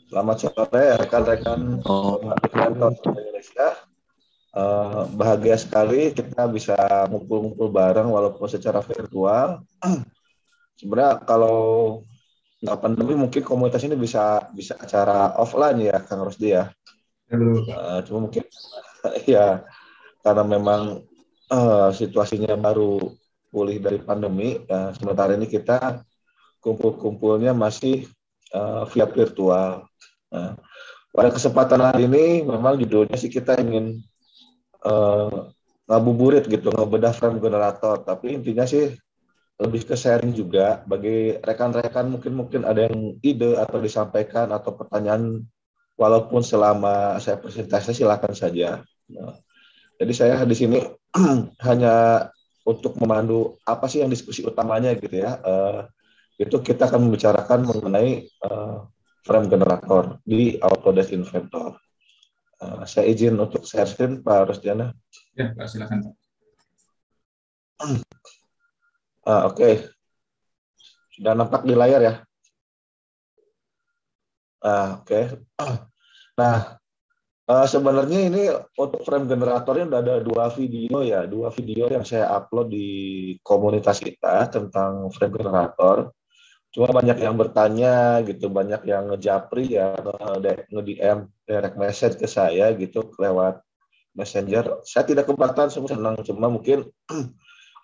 Selamat sore rekan-rekan Oh, Inventor Indonesia. Bahagia sekali kita bisa ngumpul-ngumpul bareng walaupun secara virtual. Sebenarnya kalau nggak pandemi mungkin komunitas ini bisa bisa acara offline ya, Kang Rosdi ya. halo Pak. Cuma mungkin ya karena memang situasinya baru pulih dari pandemi. Sementara ini kita kumpul-kumpulnya masih via virtual. Nah, pada kesempatan hari ini memang judulnya sih kita ingin eh, ngabuburit gitu, ngebedah frame generator. Tapi intinya sih lebih ke sharing juga bagi rekan-rekan mungkin mungkin ada yang ide atau disampaikan atau pertanyaan walaupun selama saya presentasi silakan saja. Nah, jadi saya di sini hanya untuk memandu apa sih yang diskusi utamanya gitu ya. Itu kita akan membicarakan mengenai frame generator di Autodesk Inventor. Saya izin untuk share screen Pak Rosdiana. Ya, Pak, silakan Pak. Oke, sudah nampak di layar ya. Oke. Nah, sebenarnya ini untuk frame generatornya udah ada dua video yang saya upload di komunitas kita tentang frame generator. Cuma banyak yang bertanya gitu, banyak yang ngejapri ya, nge-DM direct message ke saya gitu lewat messenger. Saya tidak keberatan, semua senang, cuma mungkin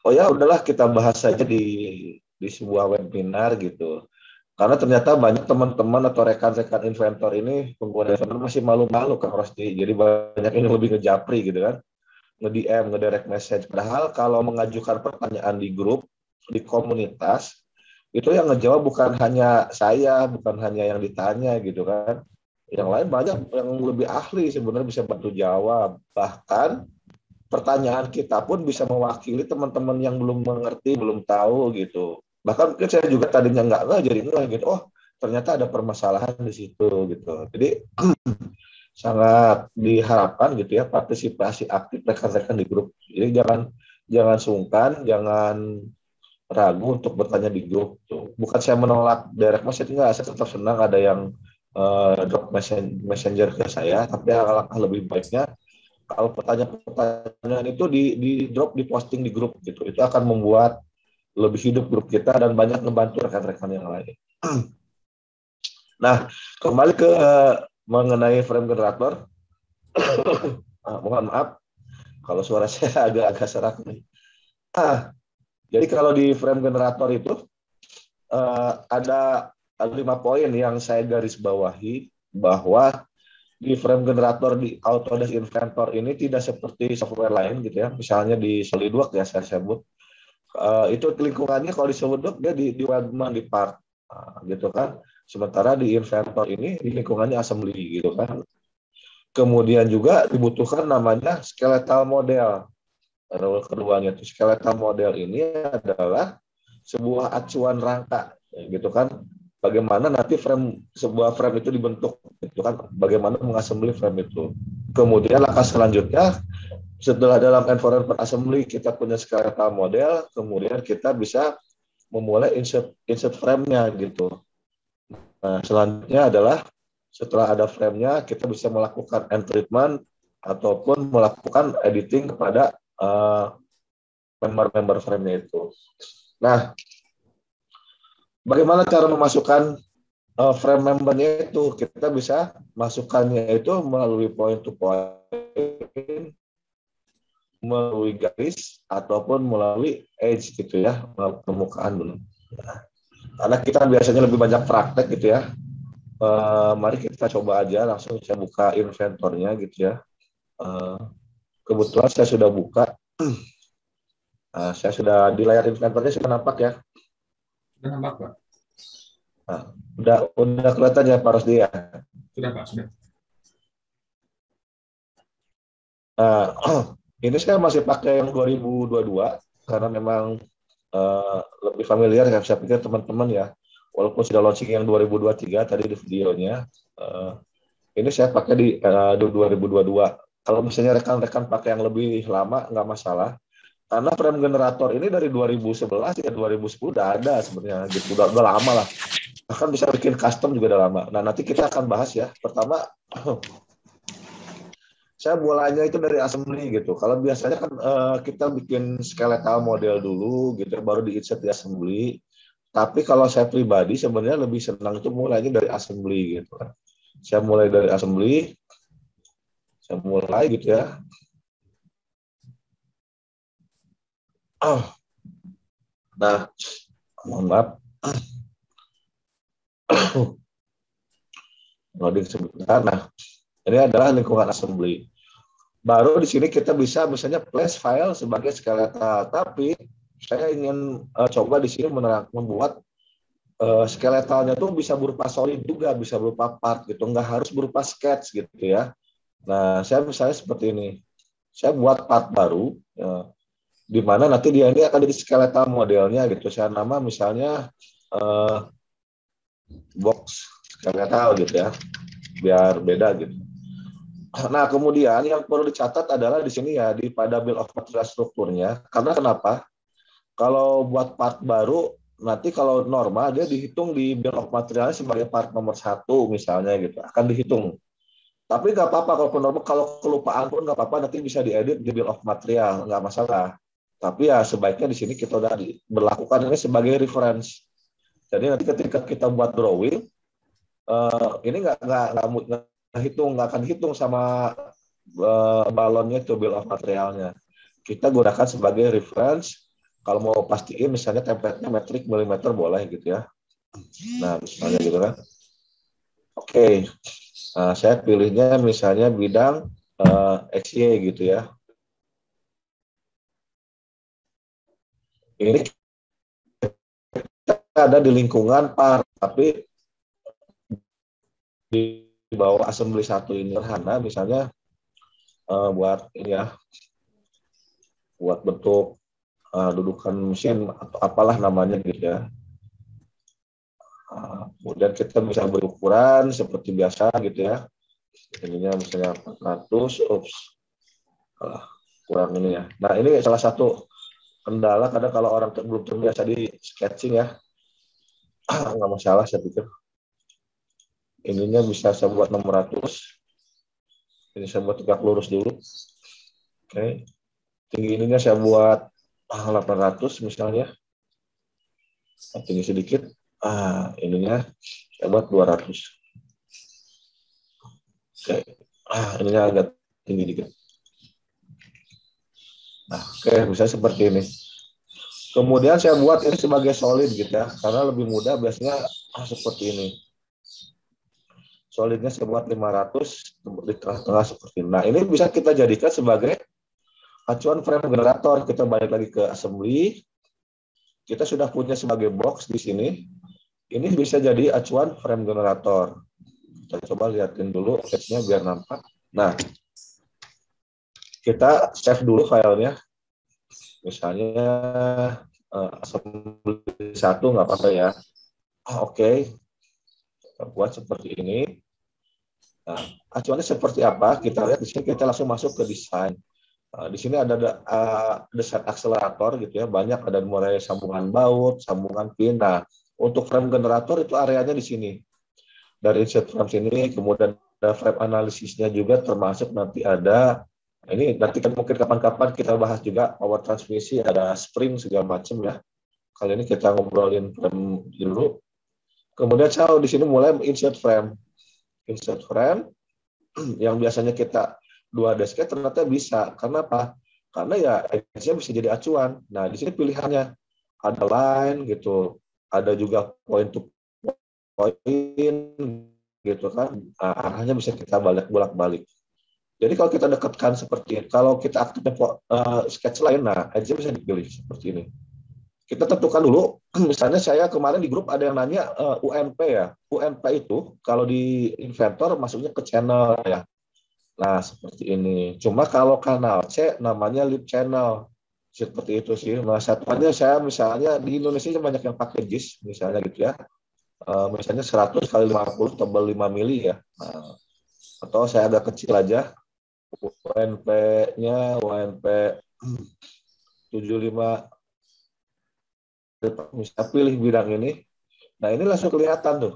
oh ya udahlah kita bahas saja di sebuah webinar gitu. Karena ternyata banyak teman-teman atau rekan-rekan inventor ini, pengguna inventor masih malu-malu Kang Rosti. Jadi banyak ini lebih ngejapri gitu kan. Nge-DM, nge-direct message. Padahal kalau mengajukan pertanyaan di grup, di komunitas, itu yang ngejawab bukan hanya saya, bukan hanya yang ditanya gitu kan. Yang lain banyak yang lebih ahli sebenarnya bisa bantu jawab. Bahkan pertanyaan kita pun bisa mewakili teman-teman yang belum mengerti, belum tahu gitu. Bahkan mungkin saya juga tadinya nggak jadi nggak gitu. Oh, ternyata ada permasalahan di situ gitu. Jadi sangat diharapkan gitu ya partisipasi aktif rekan-rekan di grup. Jadi jangan jangan sungkan, jangan ragu untuk bertanya di grup. Tuh. Bukan saya menolak direct message, enggak. Saya tetap senang ada yang drop messenger ke saya, tapi alangkah lebih baiknya kalau pertanyaan-pertanyaan itu di drop di posting di grup gitu itu akan membuat lebih hidup grup kita dan banyak membantu rekan-rekan yang lain. Nah, kembali ke mengenai frame generator. Mohon maaf kalau suara saya agak-agak serak nih. Jadi kalau di frame generator itu ada 5 poin yang saya garis bawahi bahwa di frame generator di Autodesk Inventor ini tidak seperti software lain gitu ya. Misalnya di SolidWorks ya saya sebut. Itu lingkungannya kalau di SolidWorks dia di Webman di part gitu kan. Sementara di Inventor ini di lingkungannya assembly gitu kan. Kemudian juga dibutuhkan namanya skeletal model. Keduanya itu skeletal model ini adalah sebuah acuan rangka gitu kan. Bagaimana nanti sebuah frame itu dibentuk gitu kan. Bagaimana mengassembly frame itu. Kemudian langkah selanjutnya setelah dalam environment assembly kita punya skeletal model, kemudian kita bisa memulai insert frame-nya gitu. Nah, selanjutnya adalah setelah ada frame-nya, kita bisa melakukan end treatment ataupun melakukan editing kepada member-member frame-nya itu. Nah, bagaimana cara memasukkan frame membernya itu? Kita bisa masukkannya itu melalui point to point, melalui garis ataupun melalui edge gitu ya, permukaan dulu. Karena kita biasanya lebih banyak praktek gitu ya. Mari kita coba aja langsung saya buka inventornya gitu ya. Uh, Kebetulan saya sudah buka. Saya sudah di layar inventornya sudah nampak ya. Sudah nampak Pak? Nah, udah kelihatan ya Pak Rosdi ya. Sudah Pak, sudah. Ini saya masih pakai yang 2022 karena memang lebih familiar ya. Saya pikir teman-teman ya, walaupun sudah launching yang 2023 tadi di videonya, ini saya pakai di 2022. Kalau misalnya rekan-rekan pakai yang lebih lama nggak masalah. Karena frame generator ini dari 2011 ya 2010 udah ada sebenarnya gitu, udah lama lah. bahkan bisa bikin custom juga udah lama. Nah, nanti kita akan bahas ya. Pertama, saya mulainya itu dari assembly gitu. Kalau biasanya kan kita bikin skeletal model dulu gitu, baru di-insert di assembly. Tapi kalau saya pribadi sebenarnya lebih senang itu mulainya dari assembly gitu kan. Saya mulai dari assembly, saya mulai gitu ya. Nah, mohon maaf, loading sebentar. Nah, ini adalah lingkungan assembly. Baru di sini kita bisa misalnya place file sebagai skeletal. Tapi saya ingin coba di sini membuat skeletalnya tuh bisa berupa solid juga, bisa berupa part gitu, nggak harus berupa sketch gitu ya. Nah, saya misalnya seperti ini. Saya buat part baru, ya, di mana nanti dia ini akan jadi skeletal modelnya gitu. Saya nama misalnya eh, box skeletal gitu ya, biar beda gitu. Nah, kemudian yang perlu dicatat adalah di sini ya, di pada bill of material strukturnya. Karena kenapa? Kalau buat part baru, nanti kalau normal dia dihitung di bill of materialnya sebagai part nomor satu misalnya gitu, akan dihitung. Tapi nggak apa-apa kalau normal, kalau kelupaan pun nggak apa-apa, nanti bisa diedit di bill of material, nggak masalah. Tapi ya sebaiknya di sini kita udah berlakukan ini sebagai reference. Jadi nanti ketika kita buat drawing, ini nggak akan hitung sama balonnya itu bill of materialnya. Kita gunakan sebagai reference. Kalau mau pastiin misalnya template-nya metrik milimeter boleh gitu ya. Nah, misalnya gitu kan. Oke. Nah, saya pilihnya misalnya bidang XY gitu ya. Ini ada di lingkungan par, tapi di bawah assembly satu ini sederhana misalnya buat ini ya, buat bentuk dudukan mesin atau apalah namanya gitu ya. Kemudian kita bisa berukuran seperti biasa gitu ya. Ininya misalnya 400, kurang ini ya. Nah, ini salah satu kendala kadang kalau orang belum terbiasa di sketching ya, nggak masalah saya pikir. Ininya bisa saya buat 600. Ini saya buat tegak lurus dulu. Oke. Tinggi ininya saya buat 800 misalnya. Tinggi sedikit. Ininya saya buat 200. Oke. Ininya agak tinggi dikit. Nah, oke, misalnya seperti ini. Kemudian saya buat ini sebagai solid gitu ya, karena lebih mudah biasanya seperti ini. Solidnya saya buat 500 di tengah-tengah seperti ini. Nah, ini bisa kita jadikan sebagai acuan frame generator. Kita balik lagi ke assembly. Kita sudah punya sebagai box di sini. Ini bisa jadi acuan frame generator. Kita coba lihatin dulu sketch-nya biar nampak. Nah, kita save dulu filenya. Misalnya assembly 1 nggak apa-apa ya. Oke. Kita buat seperti ini. Nah, acuannya seperti apa? Kita lihat di sini, kita langsung masuk ke desain. Di sini ada desain akselerator gitu ya, banyak, ada mulai sambungan baut, sambungan pin. Nah, untuk frame generator itu areanya di sini. Dari insert frame sini, kemudian ada frame analisisnya juga, termasuk nanti ada ini nanti kan mungkin kapan-kapan kita bahas juga power transmisi, ada spring segala macam ya. Kali ini kita ngobrolin frame dulu. Kemudian saya di sini mulai insert frame. Insert frame yang biasanya kita 2D sketch ternyata bisa. Karena apa? Karena ya edge-nya bisa jadi acuan. Nah, di sini pilihannya ada line gitu, ada juga point to point gitu kan. Nah, arahnya bisa kita bolak-balik. Jadi kalau kita dekatkan seperti ini, kalau kita aktifkan sketch lain, nah edge-nya bisa dipilih seperti ini. Kita tentukan dulu, misalnya saya kemarin di grup ada yang nanya UNP ya. UNP itu kalau di Inventor masuknya ke channel ya. Nah, seperti ini. Cuma kalau kanal C namanya lip channel. Seperti itu sih. Nah, satuannya saya misalnya di Indonesia banyak yang pakai JIS misalnya gitu ya. Misalnya 100 kali 50 tebal 5 mili ya. Nah, atau saya agak kecil aja. UNP-nya UNP 75, bisa pilih bidang ini. Nah, ini langsung kelihatan tuh.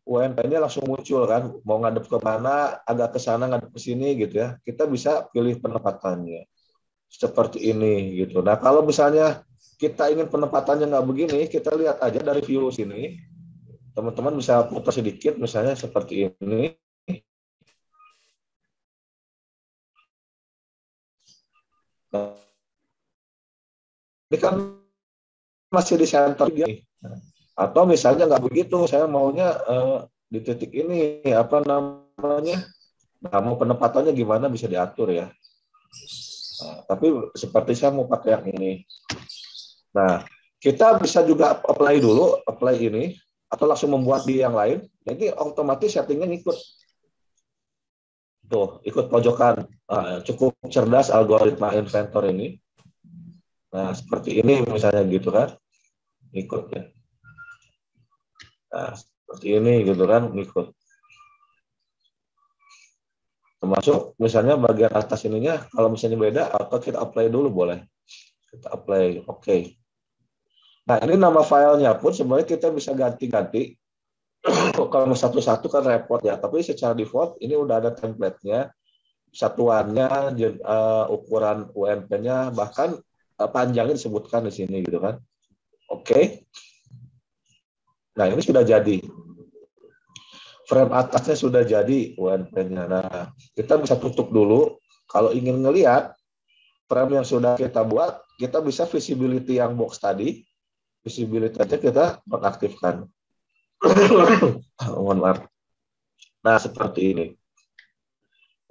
UMP-nya langsung muncul kan, mau ngadep ke mana, agak ke sana, ngadep ke sini gitu ya. Kita bisa pilih penempatannya seperti ini gitu. Nah, kalau misalnya kita ingin penempatannya nggak begini, kita lihat aja dari view sini. Teman-teman bisa putar sedikit, misalnya seperti ini. Nah, ini kan masih di center dia. Atau misalnya nggak begitu, saya maunya di titik ini apa namanya? Nah, mau penempatannya gimana bisa diatur ya. Nah, tapi seperti saya mau pakai yang ini. Nah, kita bisa juga apply ini, atau langsung membuat di yang lain. Jadi otomatis settingnya ngikut. Tuh, ikut pojokan. Cukup cerdas algoritma inventor ini. Nah, seperti ini misalnya gitu kan. Ikut ya. Nah, seperti ini gitu kan, ngikut. Termasuk misalnya bagian atas ininya, kalau misalnya beda, atau kita apply dulu boleh. Kita apply, oke. Nah, ini nama filenya pun sebenarnya kita bisa ganti-ganti. Kalau satu-satu kan repot ya, tapi secara default ini udah ada template-nya, satuannya, ukuran UMP-nya, bahkan panjangnya disebutkan di sini gitu kan. Oke. Nah, ini sudah jadi. Frame atasnya sudah jadi UMP-nya. Nah, kita bisa tutup dulu. Kalau ingin ngelihat frame yang sudah kita buat, kita bisa visibility yang box tadi, visibility aja kita nonaktifkan. Mohon maaf. Nah, seperti ini.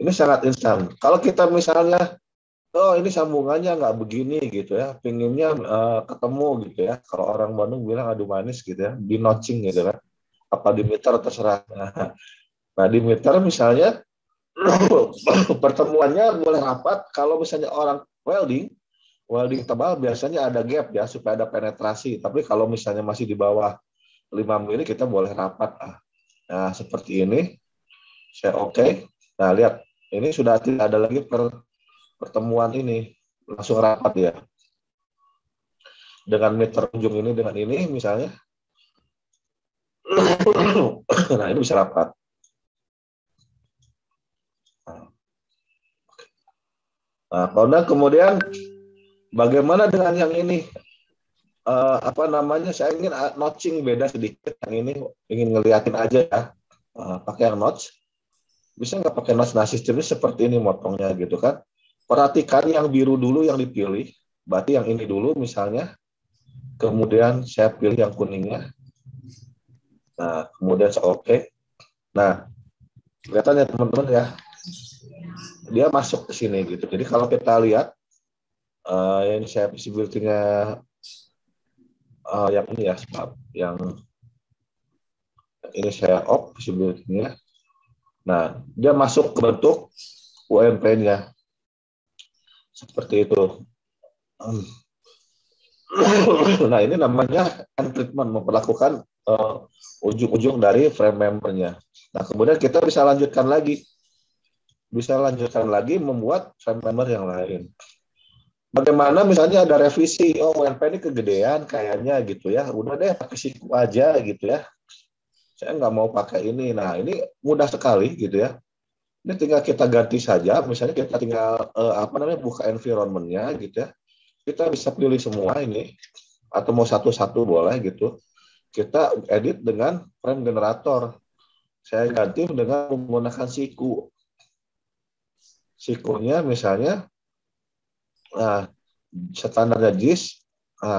Ini sangat instan. Kalau kita misalnya, oh ini sambungannya nggak begini gitu ya, pinginnya ketemu gitu ya. Kalau orang Bandung bilang adu manis gitu ya, di notching gitu kan. Apa di meter terserah. Nah, di meter misalnya pertemuannya boleh rapat. Kalau misalnya orang welding tebal biasanya ada gap ya supaya ada penetrasi. Tapi kalau misalnya masih di bawah 5 mili kita boleh rapat. Nah, seperti ini. Saya oke. Nah, lihat. Ini sudah tidak ada lagi pertemuan ini. Langsung rapat ya. Dengan meter ujung ini dengan ini misalnya. Nah, ini bisa rapat. Nah, kemudian bagaimana dengan yang ini? Apa namanya? Saya ingin notching beda sedikit. Yang ini ingin ngeliatin aja ya. Pakai yang notch. Bisa nggak pakai notch? Nah, sistemnya seperti ini motongnya gitu kan. Perhatikan yang biru dulu yang dipilih. Berarti yang ini dulu misalnya. Kemudian saya pilih yang kuningnya. Nah, kemudian saya oke. Nah, kelihatan ya teman-teman ya. Dia masuk ke sini gitu. Jadi kalau kita lihat yang saya visibility-nya yang ini ya, yang ini saya off visibility-nya. Nah, dia masuk ke bentuk UMP-nya. Seperti itu. Nah, ini namanya end treatment, memperlakukan ujung-ujung dari frame membernya. Nah, kemudian kita bisa lanjutkan lagi. Membuat frame member yang lain. Bagaimana misalnya ada revisi, oh UMP ini kegedean kayaknya gitu ya, udah deh pakai siku aja gitu ya. Saya nggak mau pakai ini. Nah, ini mudah sekali gitu ya. Ini tinggal kita ganti saja, misalnya kita tinggal buka environment-nya gitu ya. Kita bisa pilih semua ini, atau mau satu-satu boleh gitu. Kita edit dengan frame generator. Saya ganti dengan menggunakan siku. Sikunya misalnya standarnya JIS,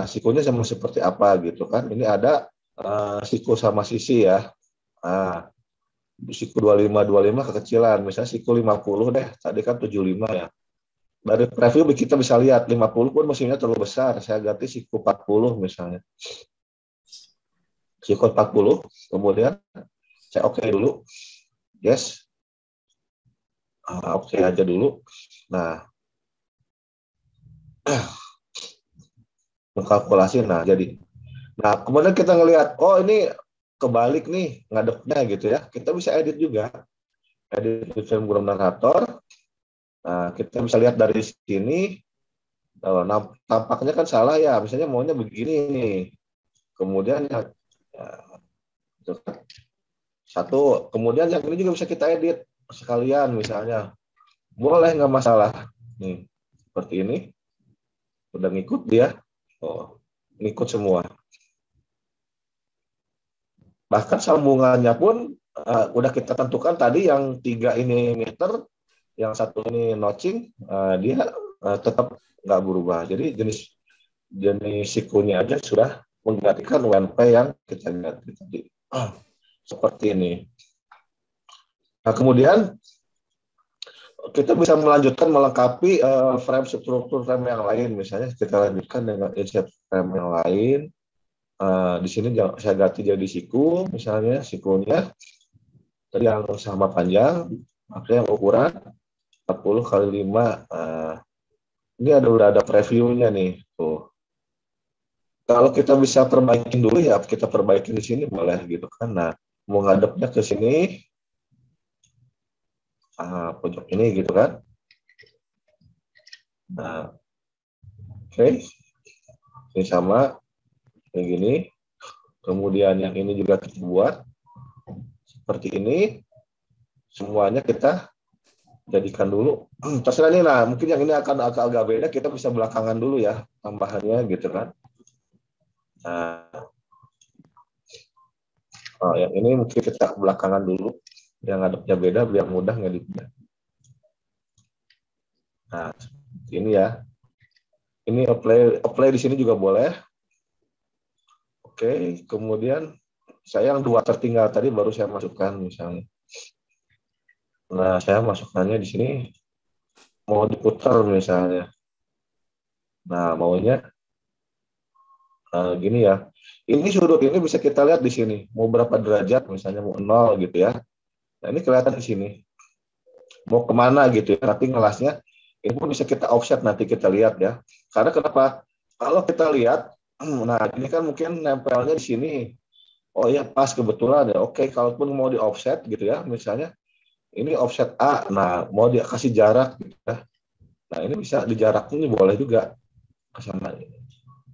sikunya sama seperti apa gitu kan. Ini ada siku sama sisi ya. Siku 25 kekecilan, misalnya siku 50 deh, tadi kan 75 ya. Dari preview kita bisa lihat 50 pun mesinnya terlalu besar, saya ganti siku 40 misalnya. Siku 40, kemudian saya oke dulu. Yes. Oke aja dulu. Nah, mengkalkulasi, nah jadi. Nah, kemudian kita ngelihat, oh ini kebalik nih ngadepnya gitu ya. Kita bisa edit juga. Edit film generator. Nah, kita bisa lihat dari sini. Tampaknya kan salah ya. Misalnya maunya begini nih. Kemudian Nah, itu kan. Satu, kemudian yang ini juga bisa kita edit sekalian misalnya. Boleh, nggak masalah. Nih, seperti ini. Udah ngikut dia. Oh, ngikut semua. Bahkan sambungannya pun udah kita tentukan tadi yang 3 ini meter, yang satu ini notching, dia tetap nggak berubah. Jadi jenis jenis sikunya aja sudah menggantikan WNP yang kita lihat tadi. Seperti ini. Nah, kemudian kita bisa melanjutkan melengkapi frame struktur frame yang lain. Misalnya kita lanjutkan dengan inset frame yang lain. Di sini saya ganti jadi siku, misalnya sikunya tadi yang sama panjang, makanya yang ukuran 40 kali 5. Ini udah ada previewnya nih. Tuh. Kalau kita bisa perbaikin dulu ya kita perbaikin di sini boleh gitu kan. Nah, mau ngadepnya ke sini, pojok ini gitu kan. Nah, oke. Ini sama kayak gini. Kemudian yang ini juga kita buat seperti ini. Semuanya kita jadikan dulu. Terserah nih, nah mungkin yang ini akan agak beda. Kita bisa belakangan dulu ya tambahannya gitu kan. Nah, yang ini mungkin kita belakangan dulu. Yang ngadepnya beda biar mudah ngeditnya. Nah, ini ya. Ini apply di sini juga boleh. Oke, kemudian saya yang 2 tertinggal tadi baru saya masukkan misalnya. Nah, saya masukkannya di sini mau diputar misalnya. Nah, maunya gini ya. Ini sudut ini bisa kita lihat di sini. Mau berapa derajat misalnya mau 0 gitu ya. Nah, ini kelihatan di sini. Mau kemana gitu ya. Nanti ngelasnya ini pun bisa kita offset nanti kita lihat ya. Karena kenapa? Kalau kita lihat, nah ini kan mungkin nempelnya di sini. Oh ya pas kebetulan ya. Oke, kalaupun mau di offset gitu ya, misalnya ini offset A. Nah, mau dia kasih jarak gitu ya. Nah, ini bisa di jarak ini boleh juga ke sana.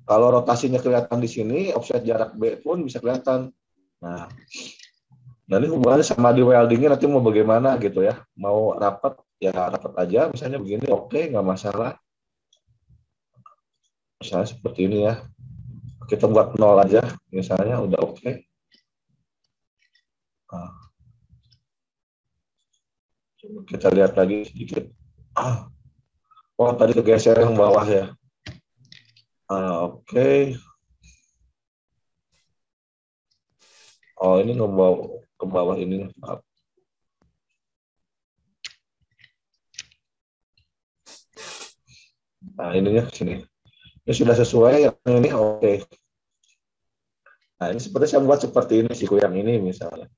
Kalau rotasinya kelihatan di sini, offset jarak B pun bisa kelihatan. Nah, ini hubungannya sama di weldingnya nanti mau bagaimana gitu ya. Mau rapat ya rapat aja, misalnya begini, oke, nggak masalah. Misalnya seperti ini ya. Kita buat 0 aja, misalnya udah oke. Nah, kita lihat lagi sedikit. Oh, tadi kegeser yang bawah ya. Oke. Oh, ini ngebawa ke bawah ini. Nah, ininya ke sini. Ini sudah sesuai yang ini oke. Nah, ini seperti saya buat seperti ini siku yang ini misalnya.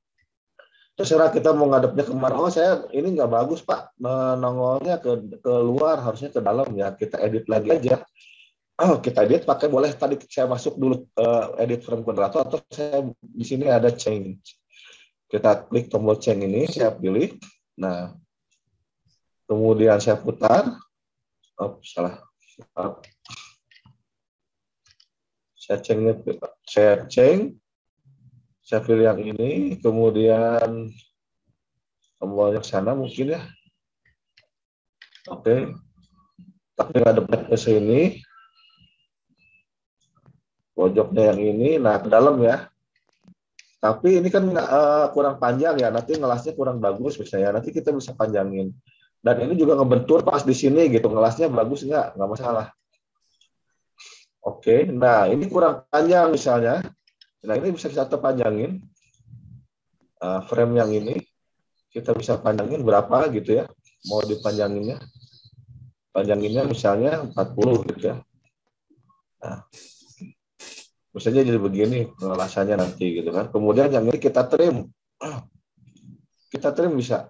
Terserah kita mau ngadepnya kemana. Oh, saya ini nggak bagus Pak, menongolnya ke luar, harusnya ke dalam ya. Kita edit lagi aja. Oh, kita edit pakai boleh tadi saya masuk dulu edit frame generator atau saya di sini ada change. Kita klik tombol change ini, saya pilih. Nah, kemudian saya putar. Oh, salah. Saya change. Saya pilih yang ini, kemudian tombolnya ke sana mungkin ya. Oke. Tapi ngadepnya ke sini. Pojoknya yang ini, nah ke dalam ya. Tapi ini kan kurang panjang ya, nanti ngelasnya kurang bagus misalnya. Nanti kita bisa panjangin. Dan ini juga ngebentur pas di sini gitu, ngelasnya bagus nggak masalah. Oke, nah ini kurang panjang misalnya. Nah ini bisa kita panjangin. Frame yang ini kita bisa panjangin berapa gitu ya. Mau dipanjanginnya. Panjanginnya misalnya 40 gitu ya. Nah, misalnya jadi begini pengelasannya nanti gitu kan. Kemudian yang ini kita trim. Kita trim bisa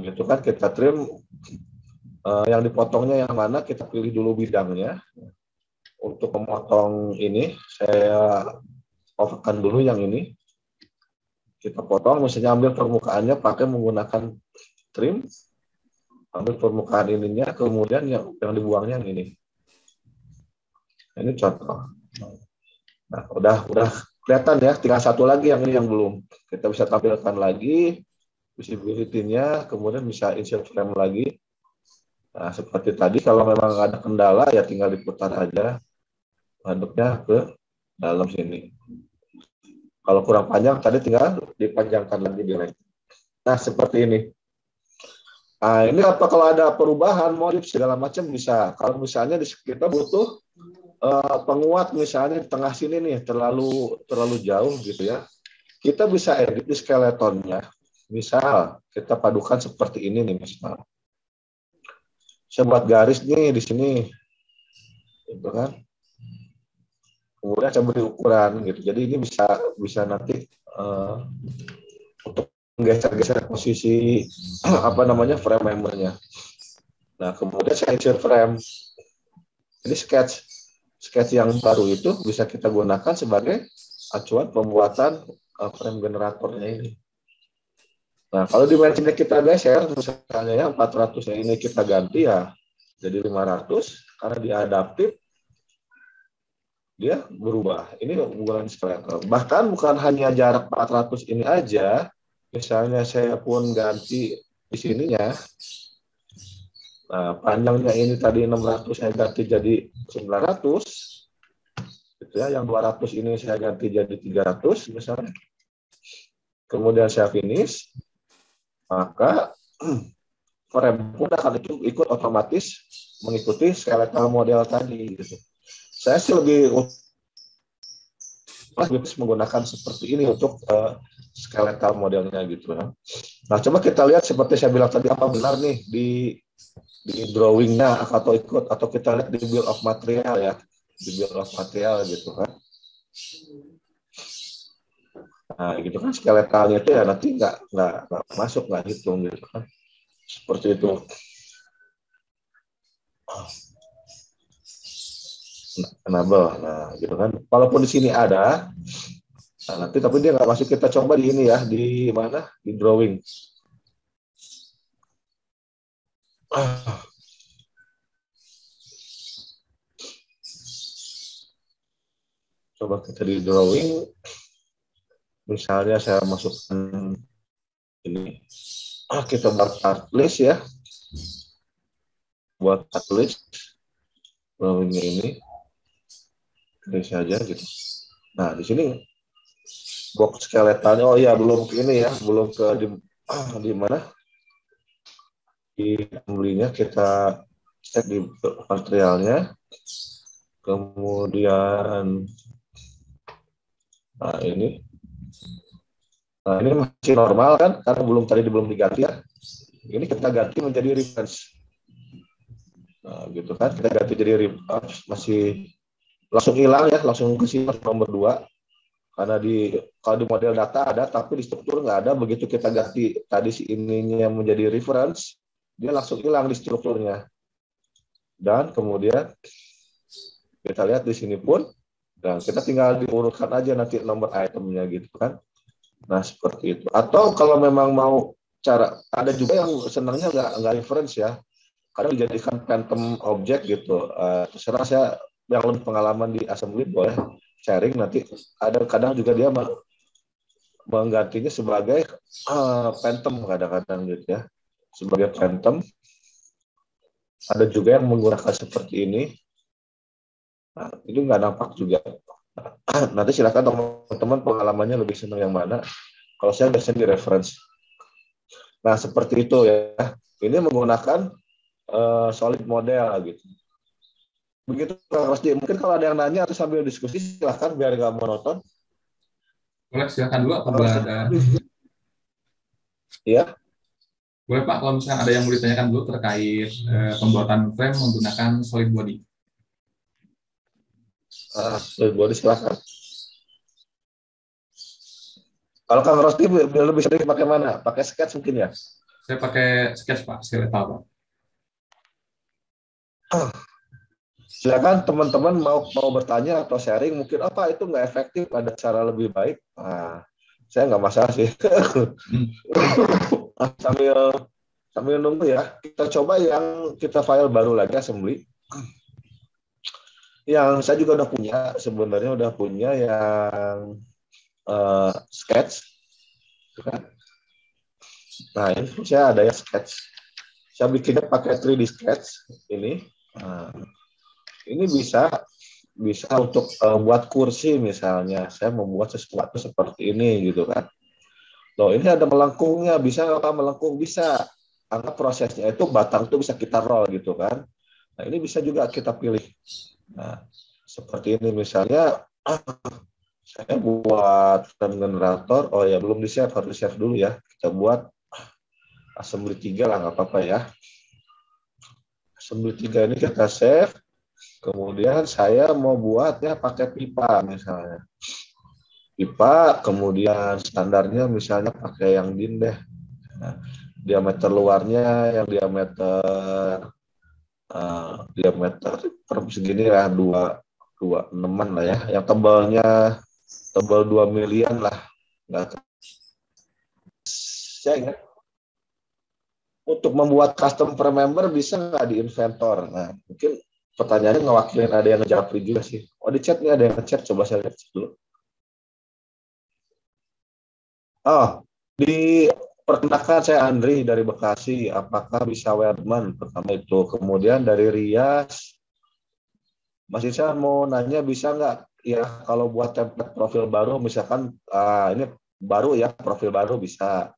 gitu kan. Kita trim yang dipotongnya yang mana kita pilih dulu bidangnya. Untuk memotong ini saya overkan dulu yang ini. Kita potong misalnya ambil permukaannya pakai menggunakan trim. Ambil permukaan ininya kemudian yang dibuangnya yang ini. Ini contoh. Nah, udah kelihatan ya, tinggal satu lagi yang ini yang belum. Kita bisa tampilkan lagi visibility-nya, kemudian bisa insert frame lagi. Nah, seperti tadi kalau memang ada kendala ya tinggal diputar aja handuknya ke dalam sini. Kalau kurang panjang tadi tinggal dipanjangkan lagi di length. Nah, seperti ini. Nah, ini apa kalau ada perubahan, modif segala macam bisa. Kalau misalnya kita butuh penguat misalnya di tengah sini nih terlalu jauh gitu ya. Kita bisa edit di skeletonnya. Misal kita padukan seperti ini nih misal. Saya buat garis nih di sini, gitu kan. Kemudian saya beri ukuran gitu. Jadi ini bisa nanti untuk menggeser-geser posisi apa namanya frame membernya. Nah kemudian saya insert frame. Ini sketch yang baru itu bisa kita gunakan sebagai acuan pembuatan frame generatornya ini. Nah, kalau dimensinya kita geser, misalnya yang 400 ini kita ganti ya jadi 500, karena dia adaptif, dia berubah. Ini ukuran skeleton. Bahkan bukan hanya jarak 400 ini aja, misalnya saya pun ganti di sininya, nah, panjangnya ini tadi 600, saya ganti jadi 900, gitu ya, yang 200 ini saya ganti jadi 300 misalnya. Kemudian saya finish, maka frame pun akan ikut otomatis mengikuti skeletal model tadi gitu. Saya sih lebih menggunakan seperti ini untuk skeletal modelnya gitu ya. Nah, coba kita lihat seperti saya bilang tadi apa benar nih di drawingnya atau ikut atau kita lihat di bill of material ya, di bill of material gitu kan. Nah, gitu kan skeletalnya itu ya nanti nggak masuk, nggak hitung gitu kan. Seperti itu. Enable. Nah, gitu kan. Walaupun di sini ada, nah, nanti tapi dia nggak masuk. Kita coba di ini ya, di mana? Di drawing. Coba kita di drawing. Misalnya saya masukkan ini. Kita buat part list ya. Buat part list. Drawingnya ini. Ini saja gitu. Nah, di sini box skeletalnya, oh ya belum ke ini ya, belum ke di mana? Di assembly-nya kita cek di materialnya. Kemudian nah ini masih normal kan karena belum diganti ya. Ini kita ganti menjadi reference. Nah, gitu kan kita ganti jadi reference, masih langsung hilang ya, langsung ke sini nomor 2 karena kalau di model data ada tapi di struktur nggak ada. Begitu kita ganti tadi si ininya menjadi reference, dia langsung hilang di strukturnya. Dan kemudian kita lihat di sini pun, dan kita tinggal diurutkan aja nanti nomor itemnya gitu kan. Nah seperti itu. Atau kalau memang mau ada juga yang senangnya nggak reference ya, karena dijadikan phantom object gitu. Terserah, saya yang lebih pengalaman di assembly boleh sharing nanti. Ada kadang juga dia menggantinya sebagai phantom kadang-kadang gitu ya, sebagai phantom. Ada juga yang menggunakan seperti ini. Nah, itu nggak nampak juga. Nanti silakan teman-teman pengalamannya lebih senang yang mana. Kalau saya biasanya di reference. Nah seperti itu ya. Ini menggunakan solid model gitu. Begitu Kang Rosdi. Mungkin kalau ada yang nanya atau sambil diskusi silakan biar nggak monoton. Boleh, silakan dulu apabila ada. Ya. Boleh Pak, kalau misalkan ada yang mau ditanyakan dulu terkait pembuatan frame menggunakan solid body. Solid body silakan. Kalau Kang Rosdi lebih sering pakai mana? Pakai sketch mungkin ya? Saya pakai sketch Pak, skeletal Pak. Silakan teman-teman mau bertanya atau sharing, mungkin apa itu nggak efektif, ada cara lebih baik. Nah, saya nggak masalah sih. sambil nunggu ya, kita coba yang kita file baru lagi assembly. Yang saya juga udah punya, sebenarnya udah punya yang sketch. Nah, ini saya ada yang sketch. Saya bikinnya pakai 3D sketch ini. Nah, ini bisa untuk buat kursi misalnya. Saya membuat sesuatu seperti ini gitu kan. Loh, ini ada melengkungnya, bisa nggak melengkung? Bisa. Anggap prosesnya itu batang itu bisa kita roll gitu kan. Nah, ini bisa juga kita pilih. Nah, seperti ini misalnya, saya buat frame generator. Oh ya, belum di-save, harus di-save dulu ya. Kita buat assembly 3 lah, nggak apa-apa ya. Assembly 3 ini kita save. Kemudian saya mau buatnya pakai pipa misalnya. Pipa, kemudian standarnya misalnya pakai yang DIN deh. Nah, diameter luarnya yang diameter segini lah, dua eneman lah ya. Yang tebal 2 milian lah. Nggak, saya ingat untuk membuat custom per member bisa nggak di inventor? Nah, mungkin pertanyaannya ngewakilin ada yang ngejapri juga sih. Oh, di chat nih ada yang ngechat, coba saya lihat dulu. Oh, perkenalkan saya Andri dari Bekasi. Apakah bisa Weldman? Pertama itu. Kemudian dari Rias, Mas Isan mau nanya bisa nggak? Ya, kalau buat template profil baru, misalkan ini baru ya, profil baru bisa.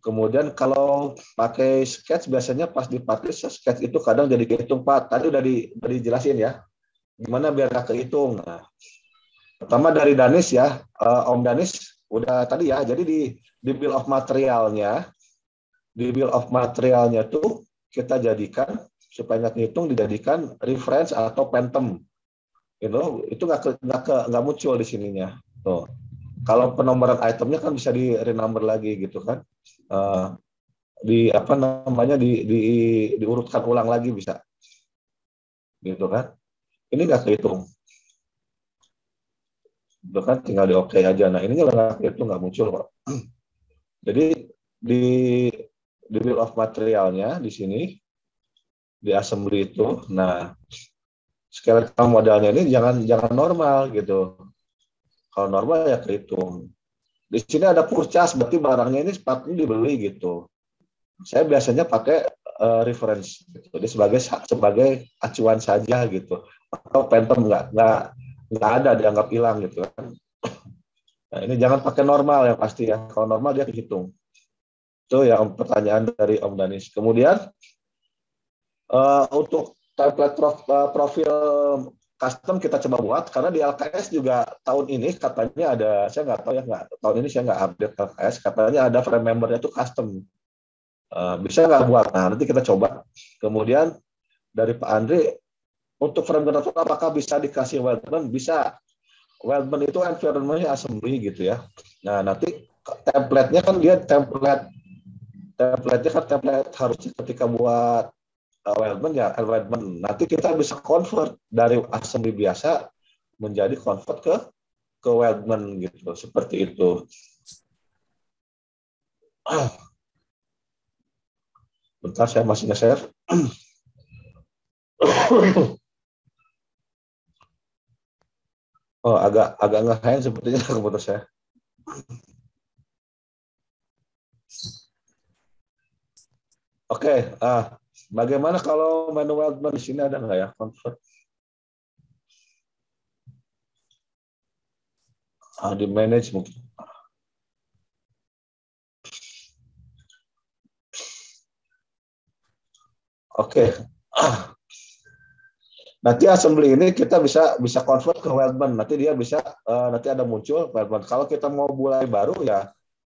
Kemudian kalau pakai sketch, biasanya pas dipakai sketch itu kadang jadi kehitung Pak. Tadi udah dijelasin ya, gimana biar nggak kehitung. Nah, pertama dari Danis ya, Om Danis udah tadi ya. Jadi di bill of materialnya tuh kita jadikan supaya nggak ngitung, dijadikan reference atau phantom. Itu nggak muncul di sininya. Tuh. Kalau penomoran itemnya kan bisa di renumber lagi gitu kan. Di apa namanya diurutkan ulang lagi bisa. Gitu kan. Ini nggak kehitung. Itu kan tinggal di oke aja. Nah, ini nggak kehitung, nggak muncul kok. Jadi di bill of materialnya di sini di assembly itu. Nah, skeleton modalnya ini jangan normal gitu. Kalau normal ya kehitung. Di sini ada purchase, berarti barangnya ini sepatunya dibeli gitu. Saya biasanya pakai reference gitu. Jadi sebagai acuan saja gitu. Atau phantom nggak ada, dianggap hilang gitu kan. Nah, ini jangan pakai normal yang pasti ya. Kalau normal dia dihitung. Itu yang pertanyaan dari Om Danis. Kemudian untuk template profil custom kita coba buat karena di LKS juga tahun ini katanya ada, saya nggak tahu ya, tahun ini saya nggak update LKS, katanya ada frame membernya itu custom. Bisa nggak buat? Nah, nanti kita coba. Kemudian dari Pak Andre, untuk frame generator apakah bisa dikasih weldment? Bisa. Weldment itu environment-nya assembly gitu ya. Nah, nanti template-nya kan dia template-nya kan template harusnya ketika buat weldment ya weldment. Nanti kita bisa convert dari assembly biasa menjadi convert ke weldment gitu, seperti itu. Bentar, saya masih nge-share. Oh, agak nge-hang sepertinya komputer saya. Oke, bagaimana kalau manual weldment di sini ada nggak ya convert? Di manage mungkin. Oke. Nanti assembly ini kita bisa convert ke weldment. Nanti dia bisa nanti ada muncul weldment. Kalau kita mau mulai baru ya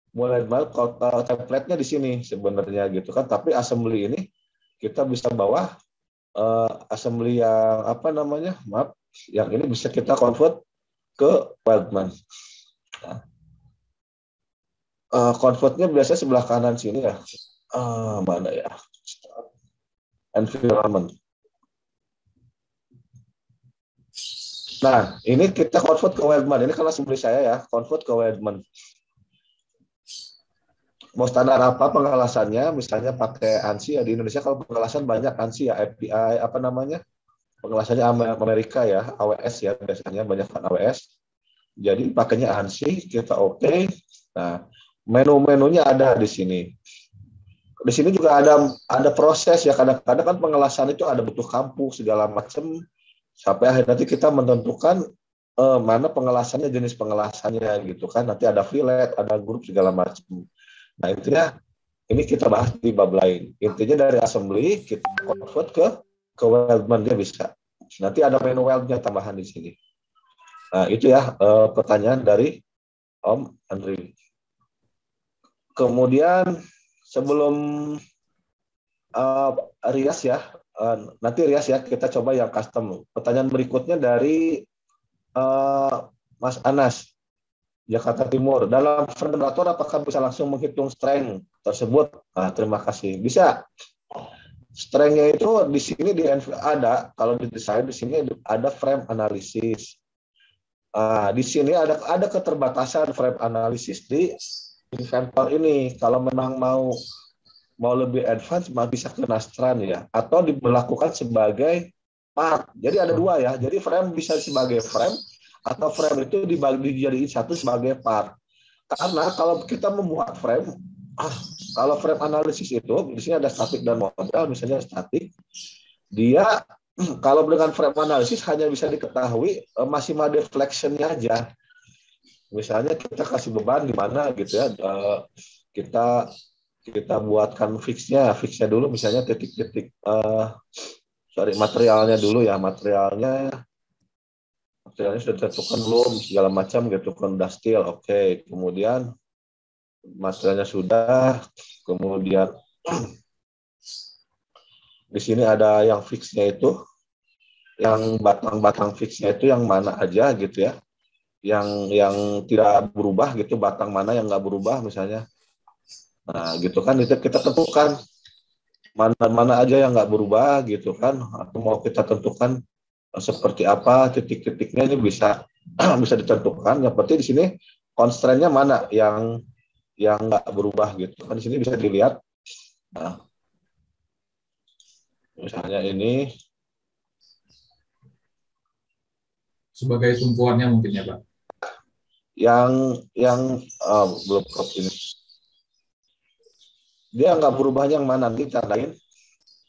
mulai baru template-nya di sini sebenarnya gitu kan. Tapi assembly ini kita bisa bawa assembly yang apa namanya? Maaf, yang ini bisa kita convert ke weldment. Nah, convertnya biasanya sebelah kanan sini ya. Mana ya? Environment. Nah, ini kita convert ke weldment. Ini kan assembly saya ya, convert ke weldment. Mau standar apa pengelasannya? Misalnya pakai ANSI ya, di Indonesia kalau pengelasan banyak ANSI ya, API apa namanya? Pengelasannya Amerika ya, AWS ya, biasanya banyak kan AWS. Jadi pakainya ANSI, kita oke. Nah, menu-menunya ada di sini. Di sini juga ada proses ya, kadang-kadang kan pengelasan itu ada butuh kampus segala macam sampai akhir nanti kita menentukan mana pengelasannya, jenis pengelasannya gitu kan. Nanti ada fillet, ada grup segala macam. Nah, intinya ini kita bahas di bab lain. Intinya dari assembly kita convert ke weldment dia bisa. Nanti ada menu weldnya tambahan di sini. Nah, itu ya pertanyaan dari Om Andri. Kemudian sebelum Rias ya, nanti Rias ya kita coba yang custom. Pertanyaan berikutnya dari Mas Anas, Jakarta Timur. Dalam frame generator apakah bisa langsung menghitung strength tersebut? Nah, terima kasih. Bisa. Strength-nya itu di sini ada, kalau di desain di sini ada frame analisis. Di sini ada keterbatasan frame analisis di inventor ini. Kalau memang mau lebih advance, bisa ke Nastran ya, atau diberlakukan sebagai part. Jadi ada dua ya. Jadi frame bisa sebagai frame, atau frame itu dijadiin satu sebagai part. Karena kalau kita membuat frame, kalau frame analisis itu di sini ada statik dan modal, misalnya statik, dia kalau dengan frame analisis hanya bisa diketahui maksimal deflection-nya aja. Misalnya kita kasih beban di mana gitu ya, kita buatkan fixnya dulu, misalnya titik-titik materialnya dulu ya, materialnya sudah ditentukan belum segala macam gitu kan, udah steel oke. Kemudian materialnya sudah, kemudian di sini ada yang fixnya itu, yang batang-batang fixnya itu yang mana aja gitu ya, yang tidak berubah gitu, batang mana yang nggak berubah misalnya. Nah gitu kan, itu kita tentukan mana aja yang nggak berubah gitu kan, atau mau kita tentukan seperti apa titik-titiknya, ini bisa bisa ditentukan. Yang penting di sini constraint-nya mana yang nggak berubah gitu kan, di sini bisa dilihat. Nah, misalnya ini sebagai tumpuannya mungkin ya Pak. yang belum ini, dia nggak berubahnya yang mana, nanti tandain.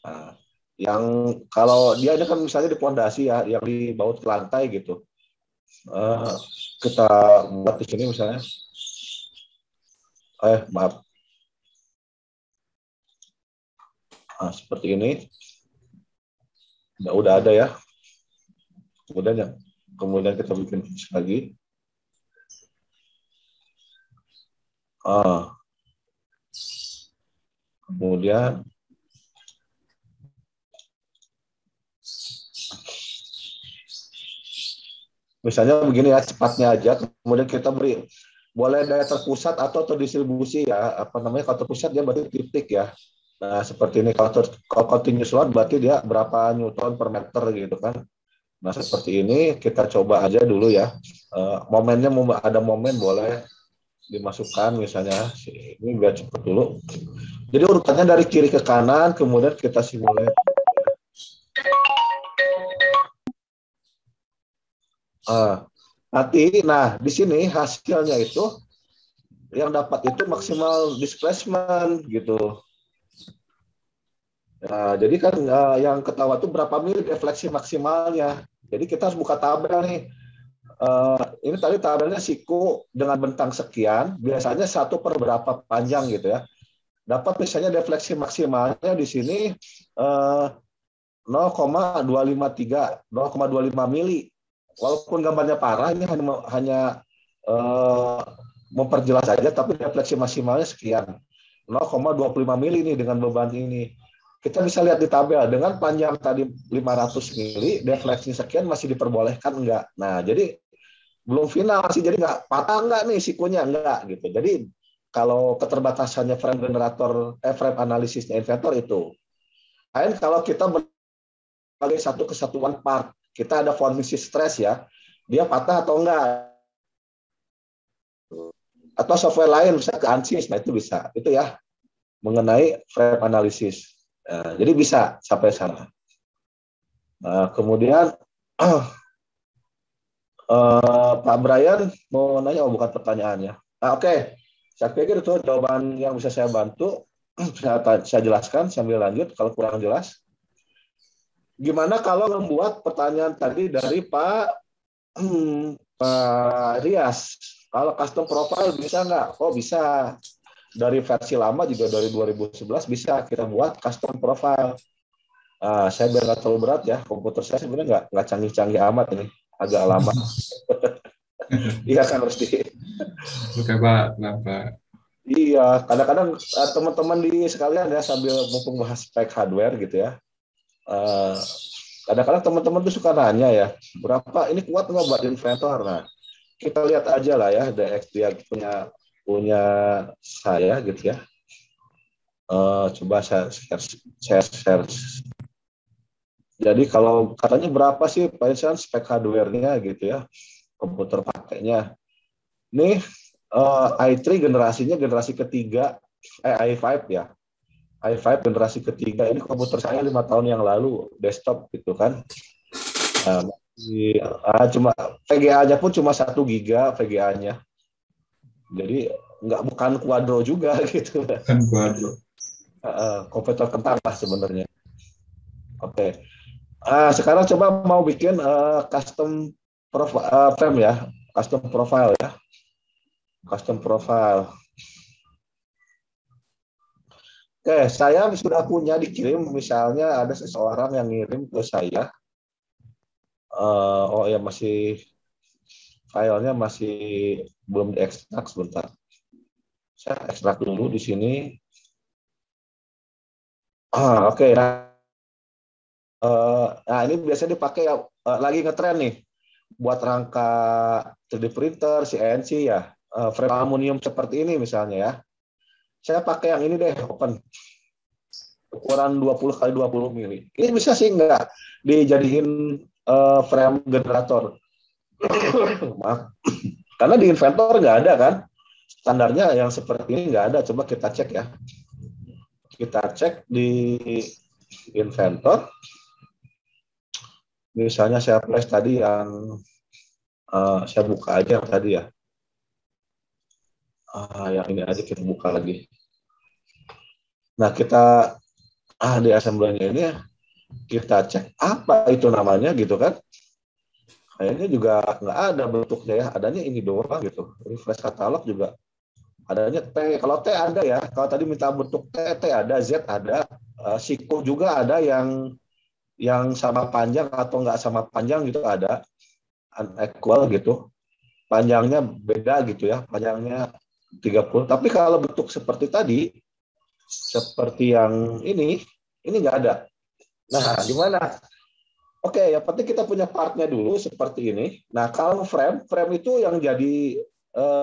Nah, yang kalau dia ini kan misalnya di pondasi ya, yang di baut ke lantai gitu, kita buat di sini misalnya, maaf, seperti ini, udah ada ya. Kemudian kita bikin fix lagi. Kemudian misalnya begini ya, cepatnya aja. Kemudian kita beri, boleh daya terpusat atau terdistribusi ya. Apa namanya, kalau terpusat dia berarti titik ya. Nah seperti ini, kalau continuous load berarti dia berapa newton per meter gitu kan. Nah seperti ini kita coba aja dulu ya. Momennya ada momen boleh dimasukkan misalnya. Ini biar cepat dulu. Jadi urutannya dari kiri ke kanan, kemudian kita simulate. Nanti, nah di sini hasilnya itu yang dapat itu maksimal displacement gitu. Nah, jadi kan yang ketahuan itu berapa mili defleksi maksimalnya. Jadi kita harus buka tabel nih. Ini tadi tabelnya siku dengan bentang sekian, biasanya 1 per berapa panjang gitu ya. Dapat misalnya defleksi maksimalnya di sini 0,253, 0,25 mili. Walaupun gambarnya parah, ini hanya memperjelas saja, tapi defleksi maksimalnya sekian. 0,25 mili ini dengan beban ini. Kita bisa lihat di tabel, dengan panjang tadi 500 mili, defleksi sekian masih diperbolehkan enggak. Nah, jadi belum final sih, jadi nggak patah enggak nih sikunya, enggak gitu. Jadi kalau keterbatasannya frame generator, frame analisisnya inventor itu. Lain kalau kita sebagai satu kesatuan part, kita ada formasi stres ya, dia patah atau enggak. Atau software lain, misalnya ke ANSYS, nah itu bisa. Itu ya, mengenai frame analisis. Nah, jadi bisa sampai sana. Nah, kemudian Pak Brian mau nanya, oh bukan pertanyaannya. Oke. Saya pikir itu jawaban yang bisa saya bantu. Saya jelaskan sambil lanjut kalau kurang jelas. Gimana kalau membuat pertanyaan tadi dari Pak Rias? Kalau custom profile bisa nggak? Oh bisa. Dari versi lama juga dari 2011 bisa kita buat custom profile. Saya biar nggak terlalu berat ya. Komputer saya sebenarnya nggak canggih-canggih amat ini. Agak lama. Iya kan harus di. Oke Pak, Pak. Iya, kadang-kadang teman-teman di sekalian ya sambil mumpung bahas spek hardware gitu ya. Eh, Kadang-kadang teman-teman tuh suka nanya ya, berapa ini kuat nggak buat inventor? Nah, kita lihat aja lah ya, DX dia punya punya saya gitu ya. Coba saya share. Jadi kalau katanya berapa sih Pak Insan spek hardware-nya gitu ya, komputer pakainya. Nih i3 generasinya generasi ketiga, i5 ya. i5 generasi ketiga ini komputer saya 5 tahun yang lalu desktop gitu kan. Nah, cuma VGA-nya pun cuma 1 GB VGA-nya. Jadi bukan Quadro juga gitu. Kan Quadro. Komputer kentang lah sebenarnya. Oke. Sekarang coba mau bikin custom frame ya, custom profile ya, custom profile. Oke, saya sudah punya dikirim. Misalnya ada seseorang yang ngirim ke saya. Oh ya masih filenya masih belum diekstrak sebentar. Saya ekstrak dulu di sini. Oke. Nah, ini biasanya dipakai lagi ngetren nih buat rangka 3D printer, CNC ya, frame aluminium seperti ini misalnya ya. Saya pakai yang ini deh, open ukuran 20 kali 20 mili. Ini bisa sih nggak dijadiin frame generator? Maaf. Karena di Inventor nggak ada kan, standarnya yang seperti ini nggak ada. Coba kita cek ya. Kita cek di Inventor. Misalnya saya flash tadi yang saya buka aja yang tadi ya. Yang ini aja kita buka lagi. Nah kita di assembly-nya ini kita cek apa itu namanya gitu kan. Kayaknya juga nggak ada bentuknya ya. Adanya ini doang gitu. Refresh katalog juga adanya T. Kalau T ada ya. Kalau tadi minta bentuk T, T ada, Z ada, siku juga ada yang sama panjang atau nggak sama panjang gitu ada, unequal gitu. Panjangnya beda gitu ya. Panjangnya 30. Tapi kalau bentuk seperti tadi, seperti yang ini nggak ada. Nah, gimana? Oke, yang penting kita punya partnya dulu seperti ini. Nah, kalau frame itu yang jadi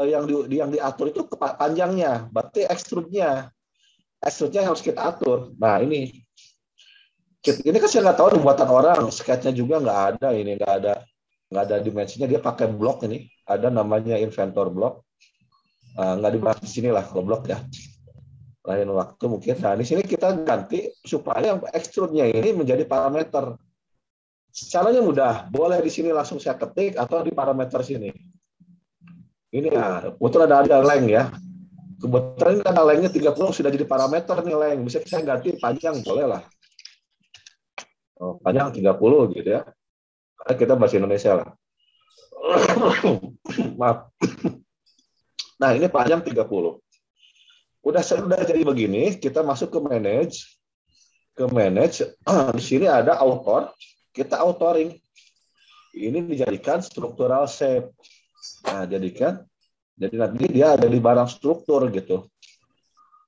yang diatur itu panjangnya, berarti extrude-nya harus kita atur. Nah, ini kan saya nggak tahu buatan orang, sketch-nya juga nggak ada, ini nggak ada dimensinya, dia pakai blok ini, ada namanya Inventor block. Nggak dibahas di sini lah kalau blok ya. Lain waktu mungkin. Nah, di sini kita ganti supaya extrude-nya ini menjadi parameter. Caranya mudah, boleh di sini langsung saya ketik atau di parameter sini. Ini ya, kebetulan ada length ya. Kebetulan ini ada lengthnya 30 sudah jadi parameter nih length. Bisa saya ganti panjang, boleh lah. Panjang 30 gitu ya. Karena kita bahasa Indonesia lah. Maaf. Nah, ini panjang 30. Sudah jadi begini, kita masuk ke manage. Di sini ada author, kita authoring. Ini dijadikan structural shape. Nah, jadi nanti dia ada di barang struktur gitu.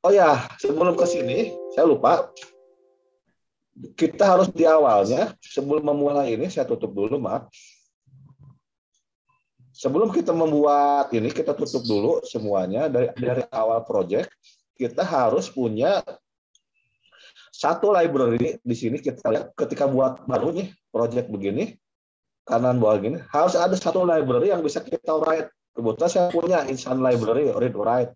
Oh ya, sebelum ke sini, saya lupa. Kita harus di awalnya, sebelum memulai ini, saya tutup dulu, maaf. Sebelum kita membuat ini, kita tutup dulu semuanya dari awal project. Kita harus punya satu library di sini. Kita lihat ketika buat baru nih project begini, kanan bawah gini, harus ada satu library yang bisa kita write. Kebetulan saya punya Insan library read write.